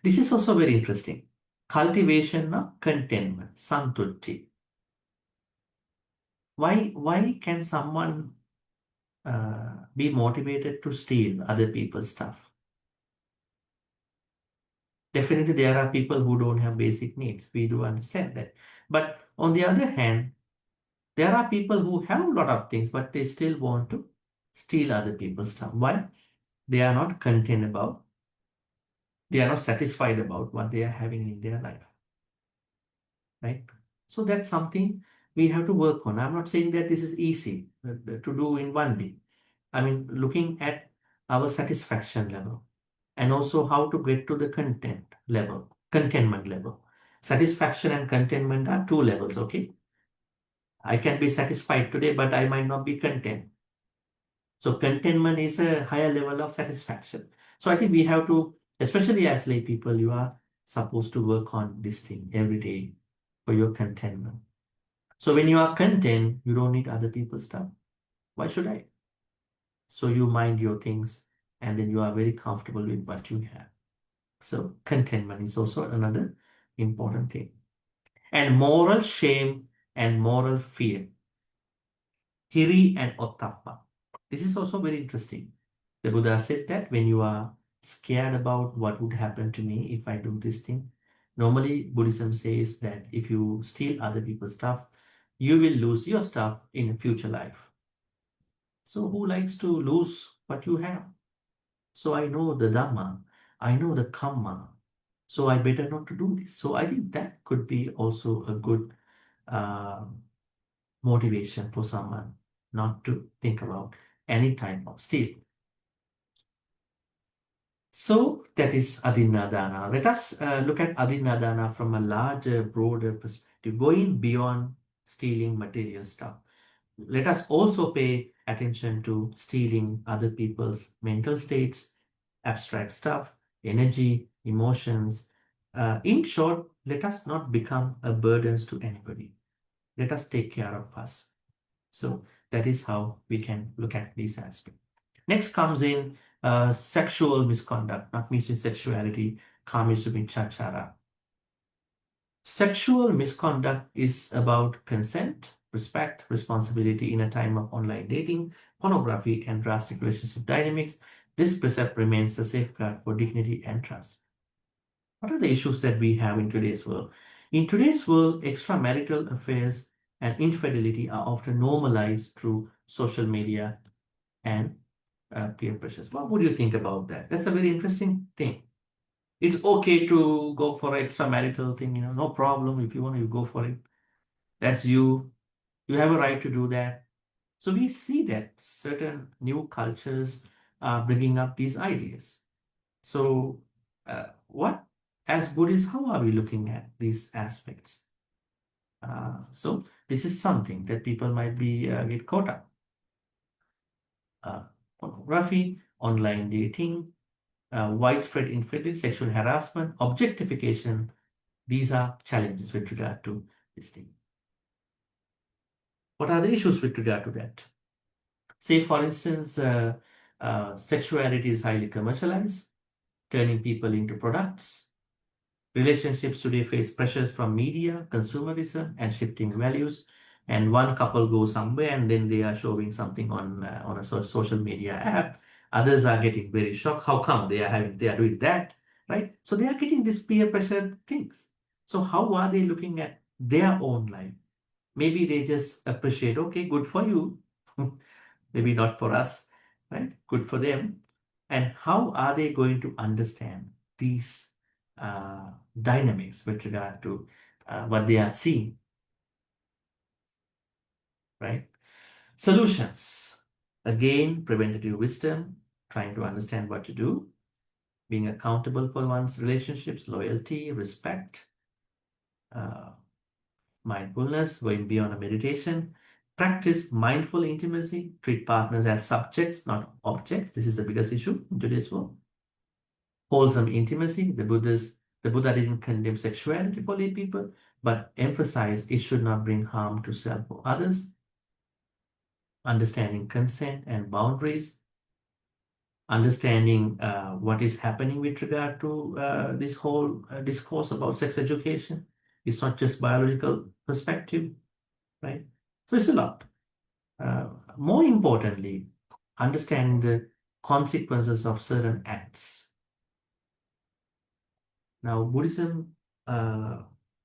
This is also very interesting. Cultivation of contentment, santutti. Why can someone be motivated to steal other people's stuff? Definitely, there are people who don't have basic needs. We do understand that. But on the other hand, there are people who have a lot of things, but they still want to steal other people's stuff. Why? They are not content about, they are not satisfied about what they are having in their life. Right? So that's something we have to work on. I'm not saying that this is easy to do in one day. I mean, looking at our satisfaction level and also how to get to the contentment level. Satisfaction and contentment are two levels, okay? I can be satisfied today, but I might not be content. So contentment is a higher level of satisfaction. So I think we have to, especially as lay people, you are supposed to work on this thing every day for your contentment. So when you are content, you don't need other people's stuff. Why should I? So you mind your things and then you are very comfortable with what you have. So contentment is also another important thing. And moral shame and moral fear. Hiri and Ottappa. This is also very interesting. The Buddha said that when you are scared about what would happen to me if I do this thing, normally Buddhism says that if you steal other people's stuff, you will lose your stuff in a future life. So who likes to lose what you have? So I know the Dhamma, I know the Kamma, so I better not to do this. So I think that could be also a good motivation for someone not to think about any type of stealing. So that is Adinadana. Let us look at Adinadana from a larger, broader perspective, going beyond stealing material stuff. Let us also pay attention to stealing other people's mental states, abstract stuff, energy, emotions. In short, let us not become a burden to anybody. Let us take care of us. So that is how we can look at these aspects. Next comes in sexual misconduct, not means sexuality, kamisubhichachara. Sexual misconduct is about consent, respect, responsibility in a time of online dating, pornography, and drastic relationship dynamics. This precept remains a safeguard for dignity and trust. What are the issues that we have in today's world? In today's world, extramarital affairs and infidelity are often normalized through social media and peer pressures. What would you think about that? That's a very interesting thing. It's okay to go for an extramarital thing, no problem. If you want, you go for it. That's you. You have a right to do that. So we see that certain new cultures are bringing up these ideas. So what, as Buddhists, how are we looking at these aspects? So this is something that people might be get caught up. Pornography, online dating, widespread infidelity, sexual harassment, objectification. These are challenges with regard to this thing. What are the issues with regard to that? Say, for instance, sexuality is highly commercialized, turning people into products. Relationships today face pressures from media, consumerism, and shifting values. And one couple goes somewhere and then they are showing something on a social media app. Others are getting very shocked. How come they are doing that, right? So they are getting these peer pressure things. So how are they looking at their own life? Maybe they just appreciate, okay, good for you. Maybe not for us, right? Good for them. And how are they going to understand these dynamics with regard to what they are seeing, right? Solutions. Again, preventative wisdom, trying to understand what to do, being accountable for one's relationships, loyalty, respect, mindfulness, going beyond a meditation, practice mindful intimacy, treat partners as subjects, not objects. This is the biggest issue in today's world. Wholesome intimacy. The Buddha didn't condemn sexuality for lay people, but emphasized it should not bring harm to self or others. Understanding consent and boundaries. Understanding what is happening with regard to this whole discourse about sex education. It's not just biological perspective, right? So it's a lot. More importantly, understanding the consequences of certain acts. Now, Buddhism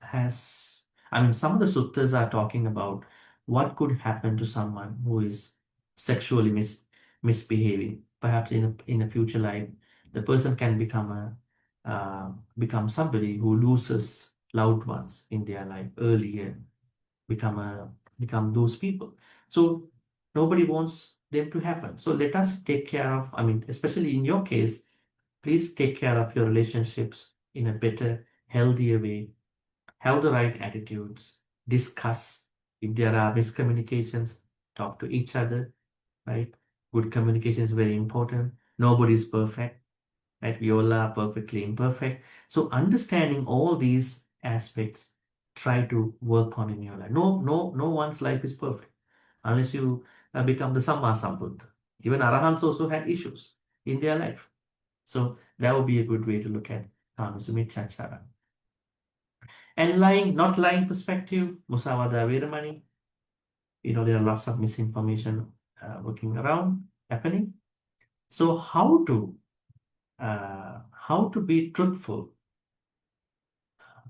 has, some of the suttas are talking about what could happen to someone who is sexually misbehaving. Perhaps in a future life, the person can become somebody who loses loved ones in their life earlier, become those people. So nobody wants them to happen. So let us take care of, especially in your case, please take care of your relationships in a better, healthier way. Have the right attitudes. Discuss. If there are miscommunications, talk to each other, right? Good communication is very important. Nobody is perfect, right? We all are perfectly imperfect. So understanding all these aspects, try to work on in your life. No one's life is perfect unless you become the Sammasambuddha. Even Arahants also had issues in their life. So that would be a good way to look at Kamisumicchachara. And not lying perspective, Musavada Veramani. There are lots of misinformation working around, happening. So how to be truthful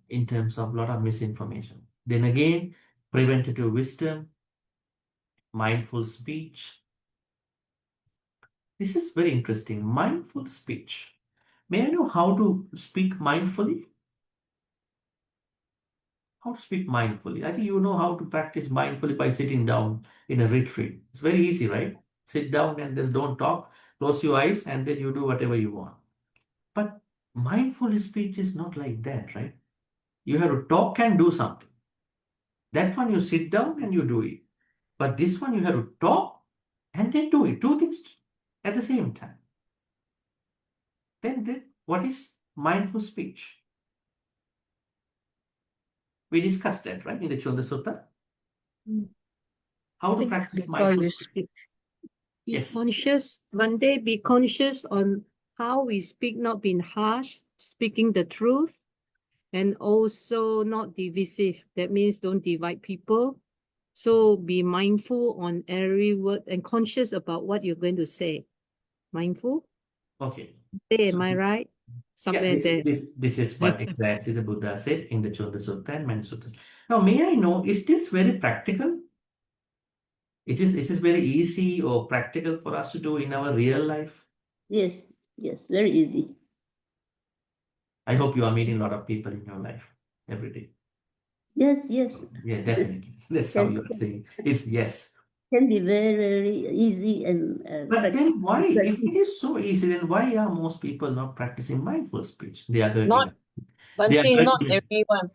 in terms of a lot of misinformation. Then again, preventative wisdom, mindful speech, This is very interesting. Mindful speech. May I know how to speak mindfully? How to speak mindfully? I think you know how to practice mindfully by sitting down in a retreat. It's very easy, right? Sit down and just don't talk, close your eyes, and then you do whatever you want. But mindful speech is not like that, right? You have to talk and do something. That one you sit down and you do it. But this one you have to talk and then do it. Two things at the same time. Then what is mindful speech? We discussed that, right, in the Sutta. How to practice Before mindful you speech. speak. Be Yes. conscious, one day be conscious on how we speak, not being harsh, speaking the truth, and also not divisive. That means don't divide people. So be mindful on every word and conscious about what you're going to say. Mindful? Okay. Am So I right? Somewhere there. this is what exactly the Buddha said in the Sutta and many suttas. Now, may I know, is this very practical? Is this very easy or practical for us to do in our real life? Yes, yes, very easy. I hope you are meeting a lot of people in your life every day. Yes, yes. Yeah, definitely. That's how you are saying. It's yes. Can be very, very easy and But then why, if practical. it is so easy, then why are most people not practicing mindful speech? They are hurting. Not, They are Bhante, not hurting. everyone.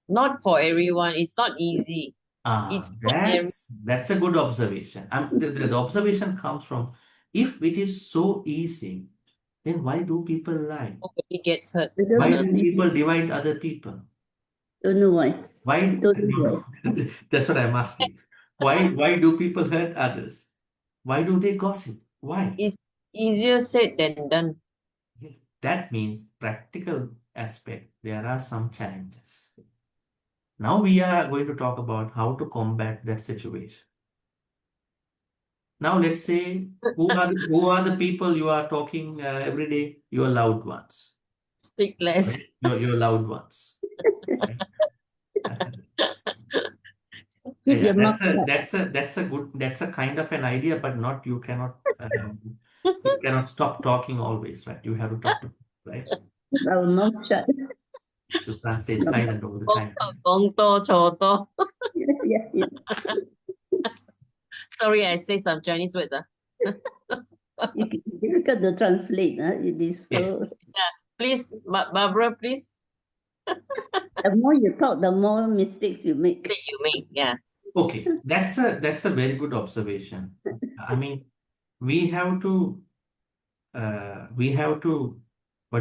Not for everyone. It's not easy. It's not every, That's a good observation. The observation comes from, if it is so easy, then why do people lie? nobody gets hurt. I don't Why know. do people divide other people? Don't know why. Why? Don't know why. That's what I'm asking. Why do people hurt others? Why do they gossip? Why? It's easier said than done. Yes, that means practical aspect. There are some challenges. Now we are going to talk about how to combat that situation. Now let's say who are the people you are talking every day? Your loved ones. Speak less. Right? Your loved ones. Right? Keep Yeah, your mouth that's a kind of an idea, but not you cannot stop talking always, right? You have to talk to people, right? keep our mouth shut. You can't stay silent all the time. Gong to, cho to. Yes, yes. Sorry, I say some Chinese words. Difficult to translate. It is Yes. so. Please, Barbara, please. The more you talk, the more mistakes you make. That you make. Yeah. Okay, that's a very good observation. I mean, we have to what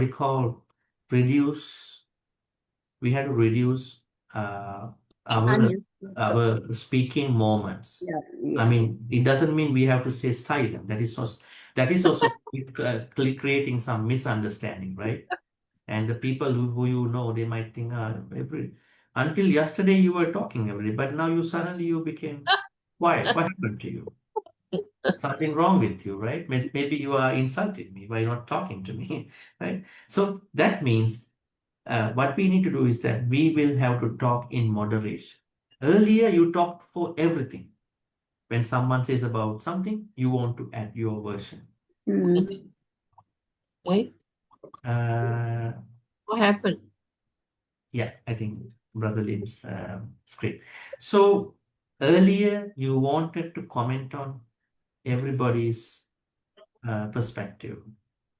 do you call reduce. We have to reduce our speaking moments. Yeah, I yeah. mean, it doesn't mean we have to stay silent. That is also creating some misunderstanding, right? And the people who you know, they might think, until yesterday you were talking every day, but now you became quiet. What happened to you? Something wrong with you, right? Maybe you are insulting me by not talking to me, right? So that means what we need to do is that we will have to talk in moderation. Earlier, you talked for everything. When someone says about something, you want to add your version. Wait, Uh, what happened? Yeah, I think Brother Lim's script. So earlier you wanted to comment on everybody's perspective,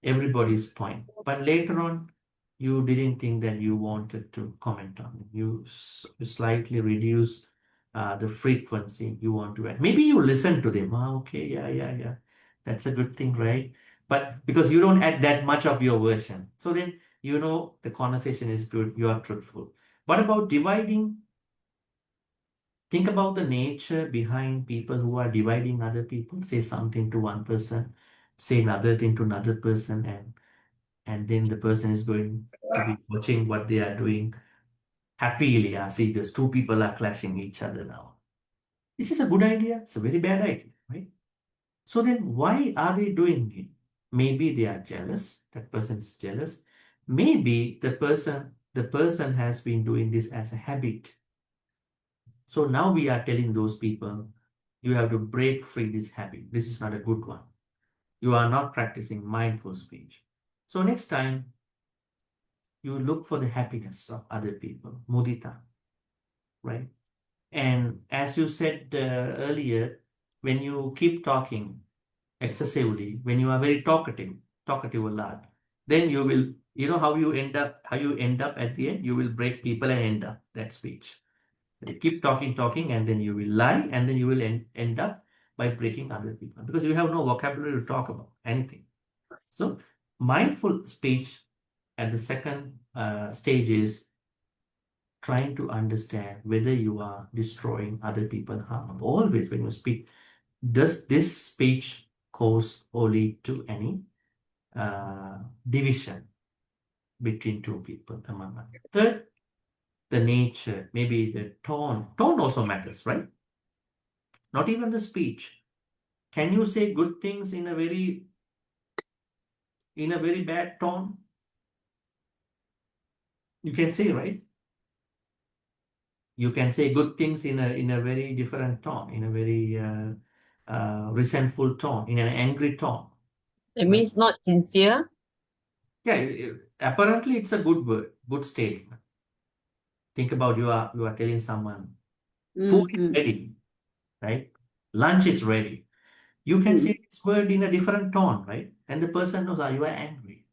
everybody's point, but later on you didn't think that you wanted to comment on it. You slightly reduce the frequency you want to add. Maybe you listen to them. Okay, yeah. That's a good thing, right? But because you don't add that much of your version, so then you know the conversation is good, you are truthful. What about dividing? Think about the nature behind people who are dividing other people. Say something to one person, say another thing to another person, and then the person is going to be watching what they are doing happily. See, those two people are clashing each other now. This is a good idea. It's a very bad idea, right? So then why are they doing it? Maybe they are jealous. That person is jealous. Maybe the person has been doing this as a habit. So now we are telling those people, you have to break free this habit. This is not a good one. You are not practicing mindful speech. So next time, you look for the happiness of other people, mudita, right? And as you said earlier, when you keep talking excessively, when you are very talkative a lot, then you will, you know how you end up at the end, you will break people and end up that speech. You keep talking, and then you will lie, and then you will end up by breaking other people because you have no vocabulary to talk about anything. So mindful speech at the second stage is trying to understand whether you are destroying other people's harm. Always when you speak, does this speech cause or lead to any division between two people among them? Third, the nature, maybe the tone. Tone also matters, right? Not even the speech. Can you say good things in a very bad tone? You can say, right? You can say good things in a very different tone, in a very resentful tone, in an angry tone. It means not sincere. Yeah, apparently it's a good word, good statement. Think about you are telling someone, food is ready, right? Lunch is ready. You can say this word in a different tone, right? And the person knows, you are angry.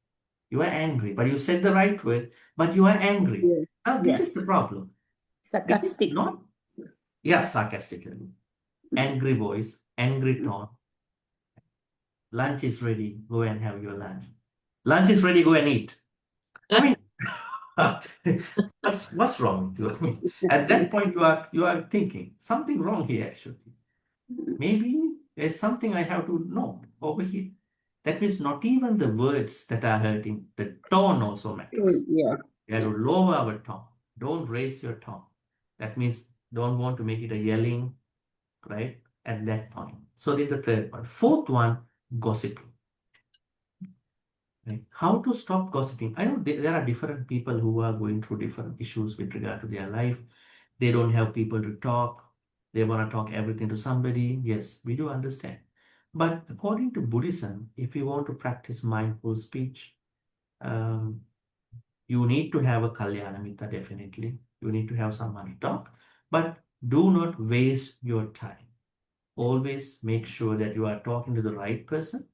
You are angry, but you said the right word, but you are angry. Yes. Now, this Yes. is the problem. It is Sarcastic. not, sarcastically. Angry voice, angry tone. Lunch is ready, go and have your lunch. Lunch is ready, go and eat. I mean, what's wrong with you? I mean, at that point, you are thinking something wrong here, actually. Maybe there's something I have to know over here. That means not even the words that are hurting, the tone also matters. Yeah. You have to lower our tone. Don't raise your tone. That means don't want to make it a yelling, right? At that point. So that's the third one. Fourth one, gossiping. Right? How to stop gossiping? I know there are different people who are going through different issues with regard to their life. They don't have people to talk. They want to talk everything to somebody. Yes, we do understand. But according to Buddhism, if you want to practice mindful speech, you need to have a Kalyana Mitta, definitely. You need to have someone to talk. But do not waste your time. Always make sure that you are talking to the right person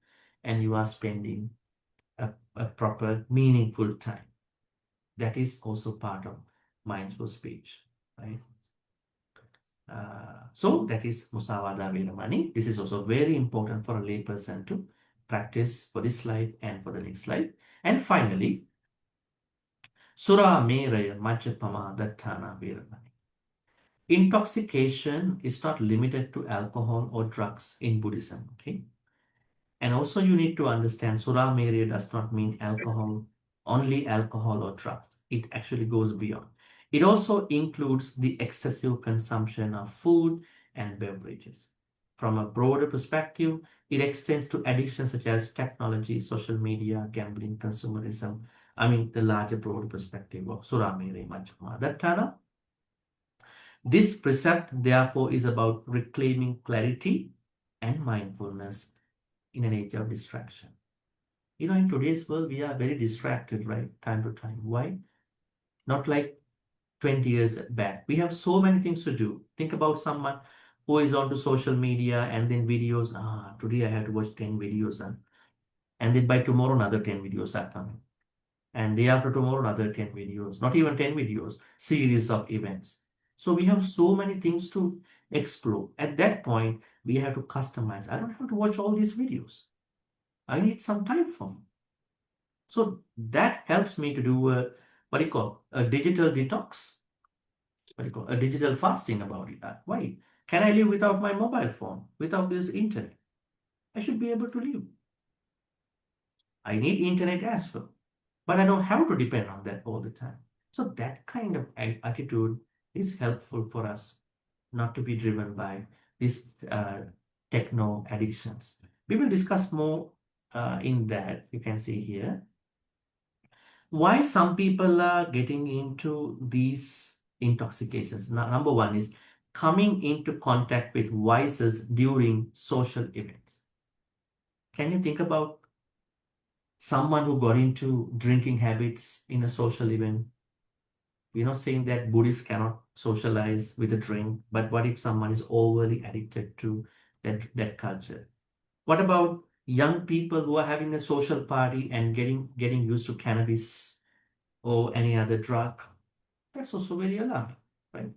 and you are spending a proper, meaningful time. That is also part of mindful speech, right? So that is Musavada Veramani. This is also very important for a layperson to practice for this life and for the next life. And finally, Sura Meraya Majjapama Dattana Veramani. Intoxication is not limited to alcohol or drugs in Buddhism, okay? And also you need to understand Sura Meraya does not mean alcohol, only alcohol or drugs. It actually goes beyond. It also includes the excessive consumption of food and beverages. From a broader perspective, it extends to addictions such as technology, social media, gambling, consumerism. I mean, the larger, broader perspective of Sura Meraya Majjapama Dattana. This precept, therefore, is about reclaiming clarity and mindfulness in an age of distraction. You know, in today's world, we are very distracted, right? Time to time. Why? Not like 20 years back. We have so many things to do. Think about someone who is onto social media and then videos. Today I have to watch 10 videos. And then by tomorrow, another 10 videos are coming. And day after tomorrow, another 10 videos. Not even 10 videos, series of events. So we have so many things to explore. At that point, we have to customize. I don't have to watch all these videos. I need some time for me. So that helps me to do a digital detox. A digital fasting about it. Why? Can I live without my mobile phone, without this internet? I should be able to live. I need internet as well, but I don't have to depend on that all the time. So that kind of attitude is helpful for us not to be driven by these techno addictions. We will discuss more in that. You can see here why some people are getting into these intoxications. Now, number one is coming into contact with vices during social events. Can you think about someone who got into drinking habits in a social event? We're not saying that Buddhists cannot socialize with a drink, but what if someone is overly addicted to that culture? What about young people who are having a social party and getting used to cannabis or any other drug? That's also very alarming, right?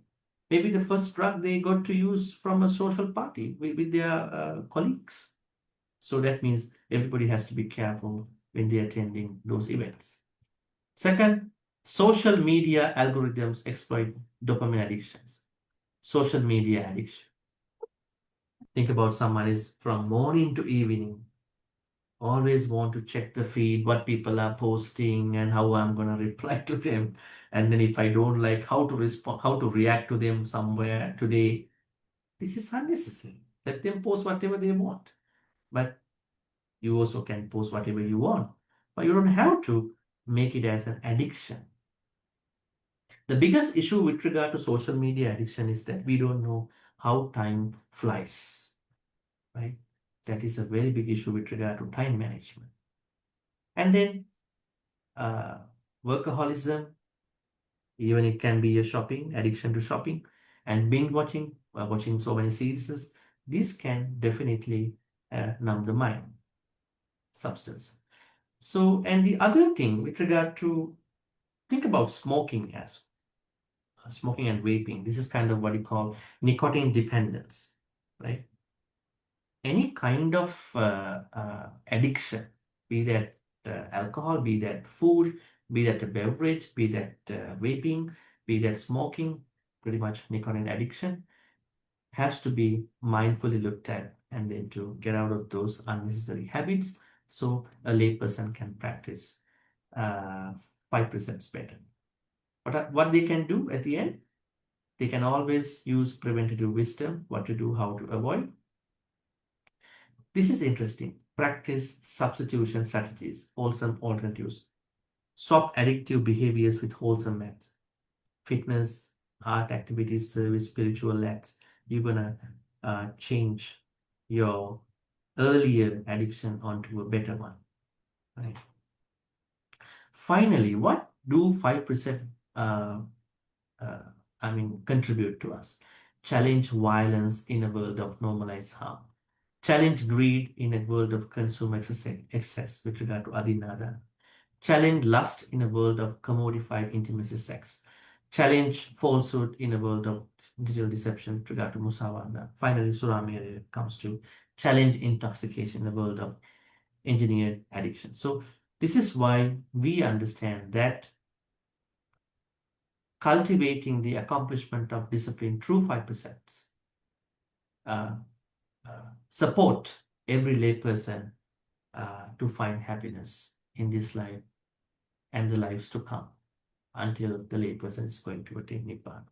Maybe the first drug they got to use from a social party with their colleagues. So that means everybody has to be careful when they're attending those events. Second, social media algorithms exploit dopamine addictions. Social media addiction. Think about someone is from morning to evening, always want to check the feed, what people are posting and how I'm going to reply to them. And then if I don't like how to respond, how to react to them somewhere today, this is unnecessary. Let them post whatever they want. But you also can post whatever you want. But you don't have to make it as an addiction. The biggest issue with regard to social media addiction is that we don't know how time flies, right? That is a very big issue with regard to time management. And then workaholism, even it can be a shopping, addiction to shopping, and binge watching, watching so many series. This can definitely numb the mind. Substance. So, and the other thing with regard to, think about smoking as smoking and vaping. This is kind of what you call nicotine dependence, right? Any kind of addiction, be that alcohol, be that food, be that a beverage, be that vaping, be that smoking, pretty much nicotine addiction, has to be mindfully looked at and then to get out of those unnecessary habits so a layperson can practice 5% better. What they can do at the end, they can always use preventative wisdom, what to do, how to avoid. This is interesting. Practice substitution strategies, wholesome alternatives. Swap addictive behaviors with wholesome acts. Fitness, art activities, service, spiritual acts. You're gonna change your earlier addiction onto a better one, right? Finally, what do 5% contribute to us? Challenge violence in a world of normalized harm. Challenge greed in a world of consumer excess with regard to adinada. Challenge lust in a world of commodified intimacy sex. Challenge falsehood in a world of digital deception with regard to musawada. Finally, Suramira comes to challenge intoxication in a world of engineered addiction. So this is why we understand that cultivating the accomplishment of discipline through 5% support every layperson to find happiness in this life and the lives to come until the layperson is going to attain Nibbana.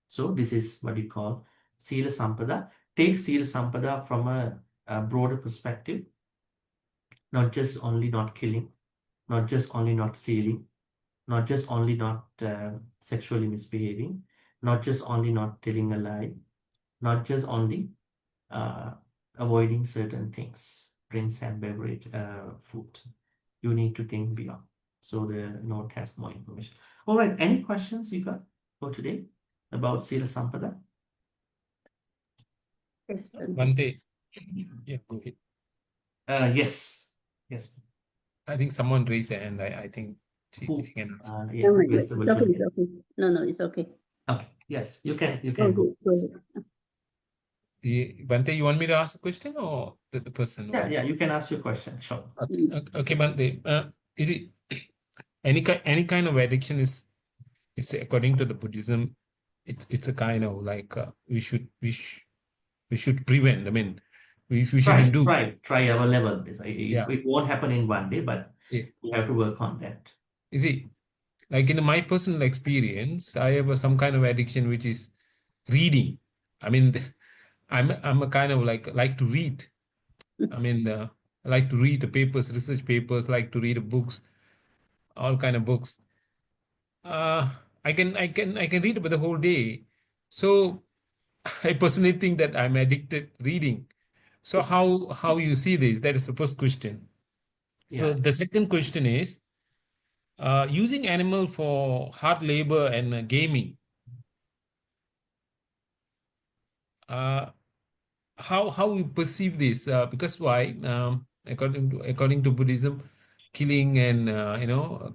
So this is what we call sīla-sampadā. Take sīla-sampadā from a broader perspective, not just only not killing, not just only not stealing, not just only not sexually misbehaving, not just only not telling a lie, not just only avoiding certain things, drinks and beverage, food. You need to think beyond. So the note has more information. All right, any questions you got for today about sīla-sampadā? Yes, Bhante, yeah, go ahead. Yes. I think someone raised their hand. I think Who? she can answer. Yeah, No, raise the it's virtual okay, hand. it's okay. No, it's okay. Okay, yes, you can Oh, go. go ahead. Bhante, you want me to ask a question or the person? Yeah, you can ask your question. Sure. Okay, Bhante. Is it any kind of addiction it's according to the Buddhism, it's a kind of like we should prevent. I mean, we shouldn't do. Try our level. Yeah. It won't happen in one day, but Yeah. we have to work on that. Is it like in my personal experience, I have some kind of addiction which is reading. I mean, I'm a kind of like to read. I mean, I like to read the papers, research papers, like to read books, all kind of books. I can read about the whole day. So I personally think that I'm addicted reading. So how you see this? That is the first question. So Yeah. the second question is, using animal for hard labor and gaming. How we perceive this? Because why? According to Buddhism, killing and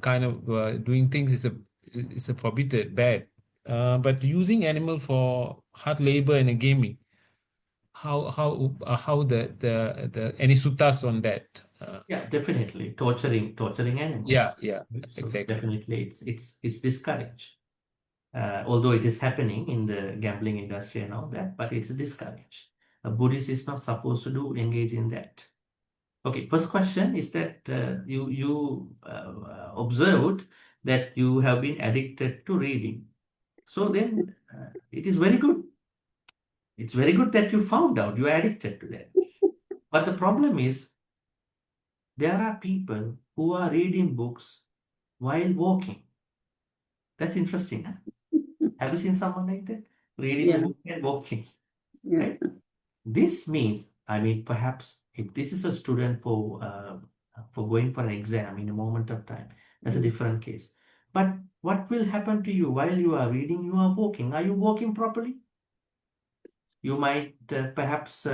kind of doing things is a forbidden, bad. But using animal for hard labor and gaming, how the any suttas on that? Yeah, definitely. Torturing animals. Yeah, Right? So exactly. definitely it's discouraged. Although it is happening in the gambling industry and all that, but it's discouraged. A Buddhist is not supposed to engage in that. Okay, first question is that you observed that you have been addicted to reading. So then it is very good. It's very good that you found out you are addicted to that. But the problem is there are people who are reading books while walking. That's interesting, huh? Have you seen someone like that? Reading the Yeah. book and walking, Yeah. right? This means, I mean, perhaps if this is a student for going for an exam in a moment of time, that's a different case. But what will happen to you while you are reading, you are walking? Are you walking properly? You might perhaps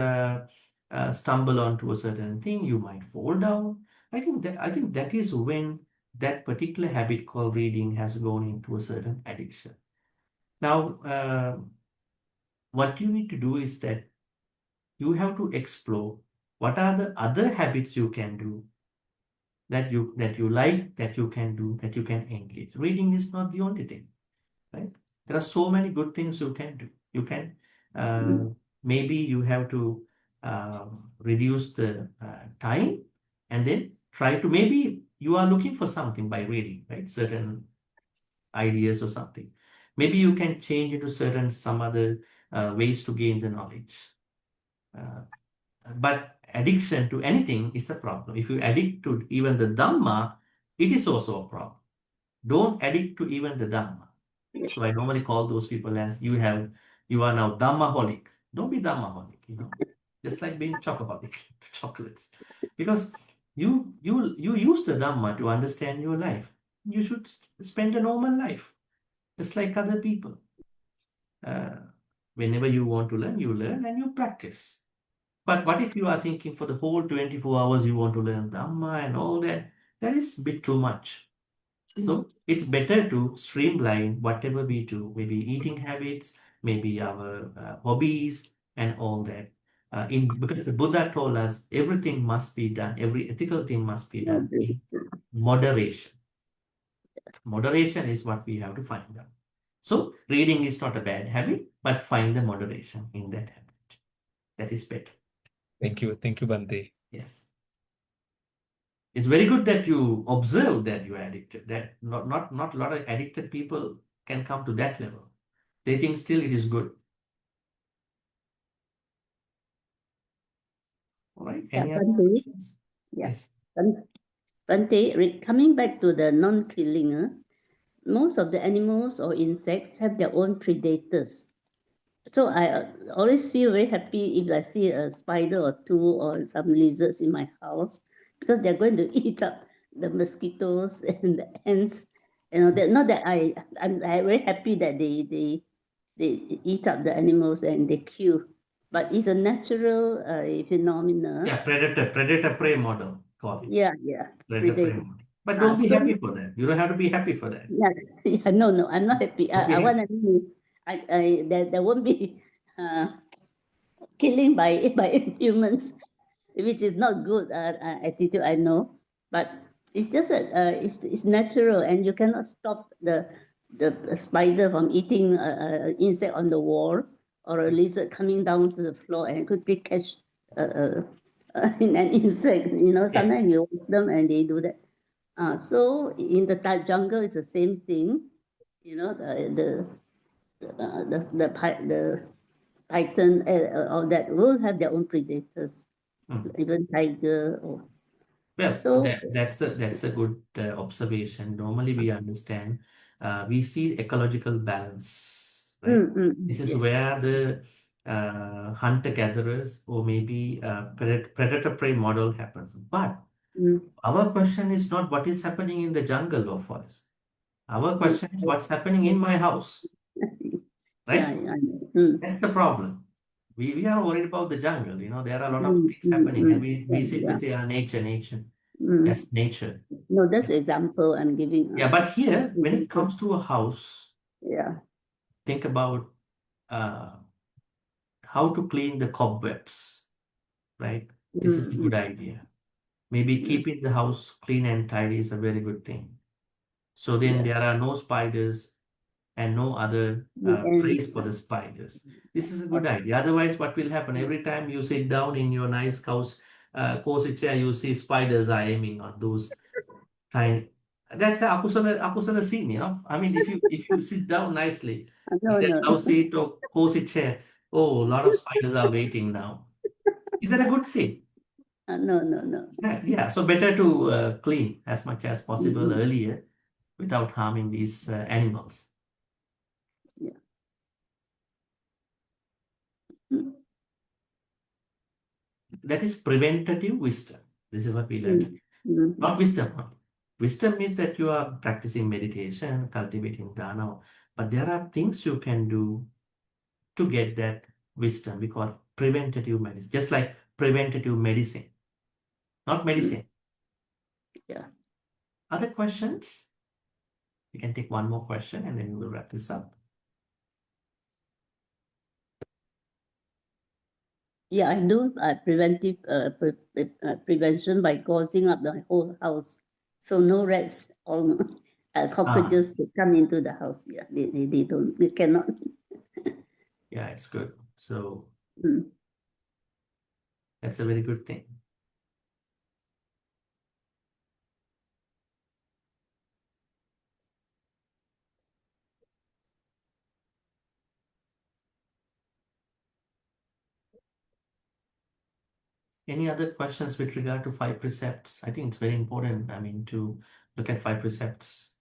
stumble onto a certain thing. You might fall down. I think that is when that particular habit called reading has gone into a certain addiction. Now, what you need to do is that you have to explore what are the other habits you can do that you like, that you can do, that you can engage. Reading is not the only thing, right? There are so many good things you can do. You can maybe you have to reduce the time and then try to, maybe you are looking for something by reading, right? Certain ideas or something. Maybe you can change into some other ways to gain the knowledge. But addiction to anything is a problem. If you addict to even the Dhamma, it is also a problem. Don't addict to even the Dhamma. So I normally call those people as you are now Dhammaholic. Don't be Dhammaholic, just like being chocoholic, chocolates. Because you use the Dhamma to understand your life. You should spend a normal life, just like other people. Whenever you want to learn, you learn and you practice. But what if you are thinking for the whole 24 hours you want to learn Dhamma and all that? That is a bit too much. So it's better to streamline whatever we do, maybe eating habits, maybe our hobbies and all that. Because the Buddha told us everything must be done, every ethical thing must be done in moderation. Moderation is what we have to find out. So reading is not a bad habit, but find the moderation in that habit. That is better. Thank you, Bhante. Yes. It's very good that you observe that you are addicted. That not a lot of addicted people can come to that level. They think still it is good. All right. Yeah, Any other Bhante. questions? Yeah. Yes. Bhante, coming back to the non-killing, most of the animals or insects have their own predators. So I always feel very happy if I see a spider or two or some lizards in my house, because they're going to eat up the mosquitoes and the ants. Not that I'm very happy that they eat up the animals and they kill, but it's a natural phenomena. Yeah, predator-prey model. Call it. Yeah, Predator-prey predator. model. But don't be happy for that. You don't have to be happy for that. Yeah, no, I'm not happy. I want to there won't be killing by humans, which is not good attitude, I know, but it's just that it's natural, and you cannot stop the spider from eating insect on the wall, or a lizard coming down to the floor and quickly catch an insect. Sometimes you watch them and they do that. So in the jungle, it's the same thing. The python, all that will have their own predators, even tiger. Well, So that's a good observation. Normally, we understand, we see ecological balance, right? This is yes. where hunter-gatherers, or maybe predator-prey model happens. But Mm. our question is not what is happening in the jungle or forest. Our question is what's happening in my house, Yeah, right? I know. Mm. That's the problem. We are worried about the jungle. There are a lot of Mm, things mm, happening, and mm. we Yeah, simply yeah. say, nature. Mm. Yes, nature. No, that's example I'm giving. Yeah, but here, when it example. comes to a house, Yeah. think about how to clean the cobwebs, right? This is a good idea. Maybe Yeah. keeping the house clean and tidy is a very good thing. So then Yeah. there are no spiders and no other And preys for the spiders. This is a good idea. Otherwise, what will happen? Every time you sit down in your nice cozy chair, you see spiders are aiming on those tiny. That's a akusala scene, I mean, if you sit down nicely in no, that no, house seat or cozy chair, oh, a lot of spiders are waiting now. Is that a good scene? no. Yeah. So better to clean as much as possible Mm, earlier without harming these animals. Yeah. Mm, That is preventative wisdom. This is what we learned. mm. Not wisdom. Wisdom means that you are practicing meditation, cultivating dana, but there are things you can do to get that wisdom. We call preventative medicine, just like preventative medicine, not medicine. Yeah. Other questions? We can take one more question and then we will wrap this up. Yeah, I do preventive prevention by gauzing up the whole house, so no rats or cockroaches to come into the house. Yeah, they cannot. Yeah, it's good. So Mm. that's a very good thing. Any other questions with regard to 5 precepts? I think it's very important, I mean, to look at 5 precepts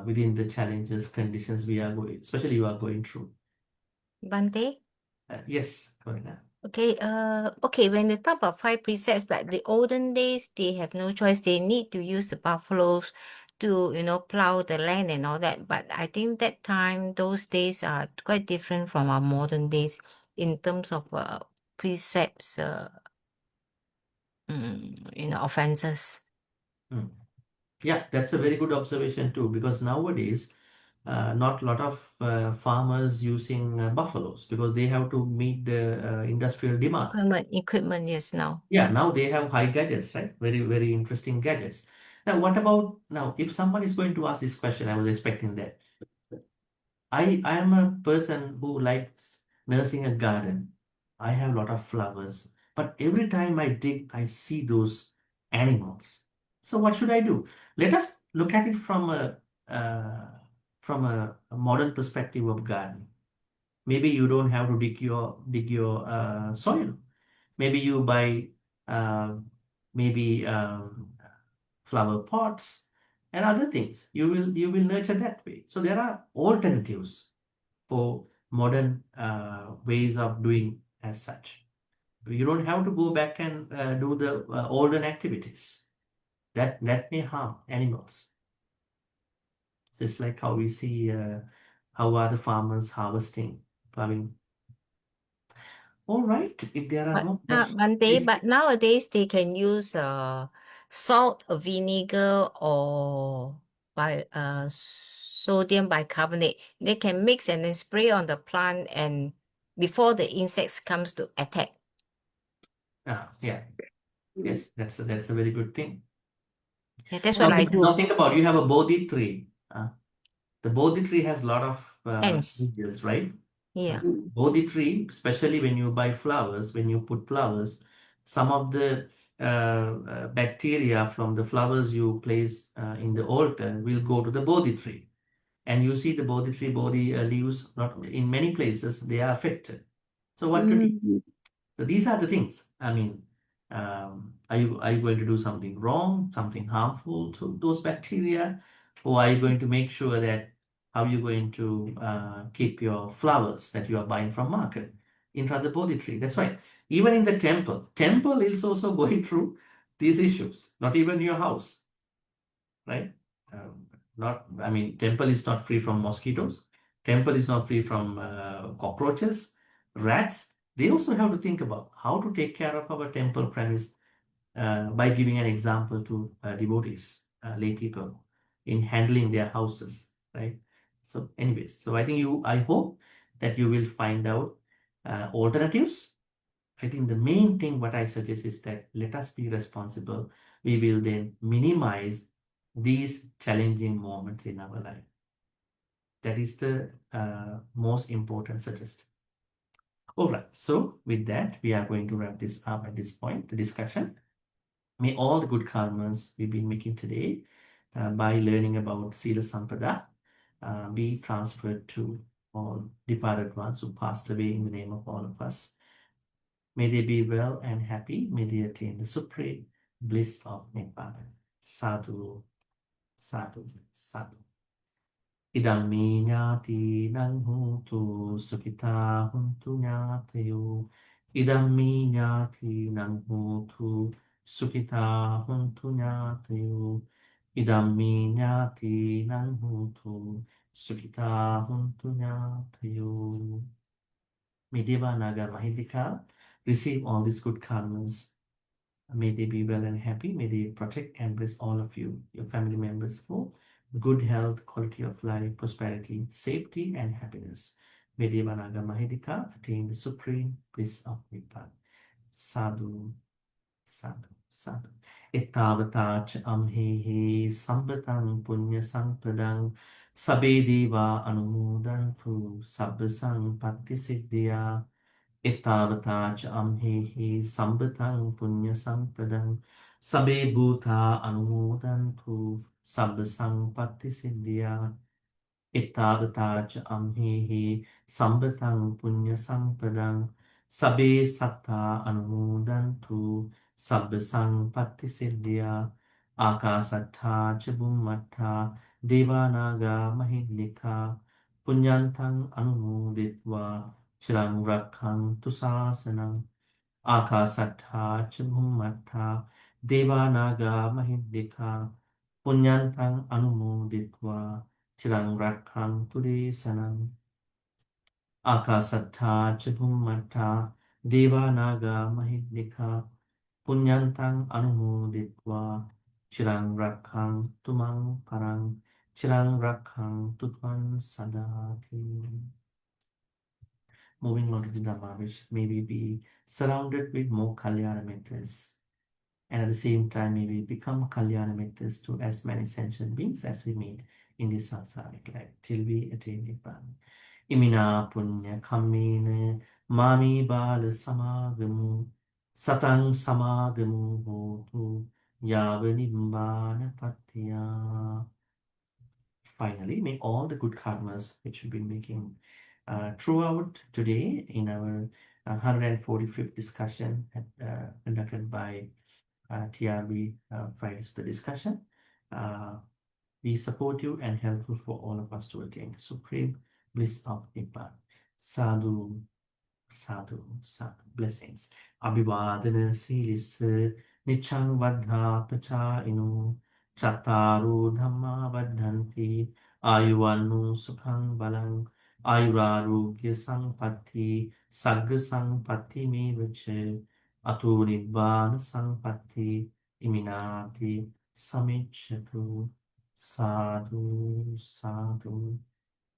within the challenges, conditions we are going, especially you are going through. Bhante? Yes, Corina. Okay, when you talk about 5 precepts, like the olden days, they have no choice. They need to use the buffaloes to, plow the land and all that. But I think that time, those days are quite different from our modern days in terms of precepts, offenses. Yeah, that's a very good observation too, because nowadays, not a lot of farmers using buffaloes because they have to meet the industrial demands. Equipment, yes, now. Yeah, now they have high gadgets, right? Very, very interesting gadgets. Now, what about now? If someone is going to ask this question, I was expecting that. I am a person who likes nursing a garden. I have a lot of flowers, but every time I dig, I see those animals. So what should I do? Let us look at it from a modern perspective of gardening. Maybe you don't have to dig your soil. Maybe you buy maybe flower pots and other things. You will nurture that way. So there are alternatives for modern ways of doing as such. You don't have to go back and do the olden activities. That may harm animals. So it's like how we see how are the farmers harvesting, plowing. All right, if there are no questions, Bhante, please. but nowadays they can use salt, vinegar, or sodium bicarbonate. They can mix and then spray on the plant and before the insects comes to attack. Yeah. Yes, that's a very good thing. Yeah, that's what I do. Now think about, you have a Bodhi tree. The Bodhi tree has a lot of Ants. angels, right? Yeah. Bodhi tree, especially when you buy flowers, when you put flowers, some of the bacteria from the flowers you place in the altar will go to the Bodhi tree. And you see the Bodhi tree, Bodhi leaves, not in many places, they are affected. So what to do? So these are the things. I mean, are you going to do something wrong, something harmful to those bacteria, or are you going to make sure that How are you going to keep your flowers that you are buying from market in front of the Bodhi tree? That's right. Even in the temple is also going through these issues, not even your house, right? Temple is not free from mosquitoes. Temple is not free from cockroaches, rats. They also have to think about how to take care of our temple premise by giving an example to devotees, lay people in handling their houses, right? So anyways, so I hope that you will find out alternatives. I think the main thing what I suggest is that let us be responsible. We will then minimize these challenging moments in our life. That is the most important suggestion. All right, so with that, we are going to wrap this up at this point, the discussion. May all the good karmas we've been making today by learning about sīla-sampadā be transferred to all departed ones who passed away in the name of all of us. May they be well and happy. May they attain the supreme bliss of Nibbana. Sadhu, sadhu, sadhu. Idam me ñāti nang huntu sukita huntu ñātayo. Idam me ñāti nang huntu sukita huntu ñātayo. Idam me ñāti nang huntu sukita huntu ñātayo. May Deva-Naga Mahindika receive all these good karmas. May they be well and happy. May they protect and bless all of you, your family members, for good health, quality of life, prosperity, safety, and happiness. May Deva-Naga Mahindika attain the supreme bliss of Nibbana. Sadhu, sadhu, sadhu. Ettavata amhehe sambatang punya sampadang sabbe deva anumodantu sabba sampatti siddhya. Ettavata amhehe sambatang punya sampadang sabbe bhuta anumodantu sabba sampatti siddhya. Ettavata amhehe sambatang punya sampadang sabbe satta anumodantu sabba sampatti siddhya. Akasattha ca bhummattha devanaga mahindika punyantang anumoditva chirang rakkhantu sasanam. Akasattha ca bhummattha devanaga mahindika punyantang anumoditva chirang rakkhantu desanam. Akasattha ca bhummattha devanaga mahindika punyantang anumoditva chirang rakkhantu mang parang chirang rakkhantu tvam sadati. Moving on to the Dhammavish, may we be surrounded with more Kalyana Mittas, and at the same time may we become Kalyana Mittas to as many sentient beings as we meet in this samsaric life till we attain Nibbana. Imina punya kammena mami bala samagamu satang samagamu hotu yava nibbana pattiya. Finally, may all the good karmas which we've been making throughout today in our 145th discussion conducted by TRB Fridays the discussion be supportive and helpful for all of us to attain the supreme bliss of Nibbana. Sadhu, sadhu, sadhu. Blessings. Abhivadana silissa nichang vadha pachāinu chattaru dhamma vadhanti ayuvannu sukhang balang ayurarogya sampatti sagga sampatti mevache atu nibbana sampatti iminati samicchatu. Sadhu, sadhu,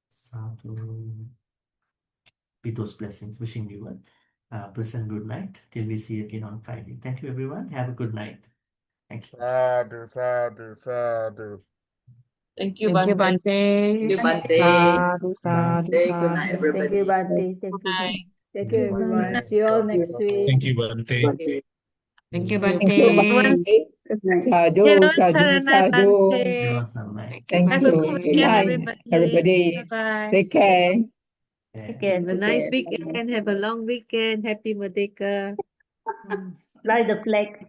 sadhu. With those blessings, wishing you a pleasant good night till we see you again on Friday. Thank you, everyone. Have a good night. Thank you. Sadhu, sadhu, sadhu. Thank you, Thank you, Bhante. Bhante. Thank you, Bhante. Sadhu, sadhu, Good night, sadhu. Thank you, everybody. Bhante. Thank you. Bye. Thank you, everyone. See you all next week. Thank you, Bhante. Thank you, Everyone, Bhante. Sadhu, everyone sadhu, saranai, sadhu. Bhante. Awesome, right? Thank Have you. a good Good weekend, night, everybody. everybody. Bye-bye. Take care. Yeah. Have a nice weekend. Have a long weekend. Happy Merdeka. Fly the flag.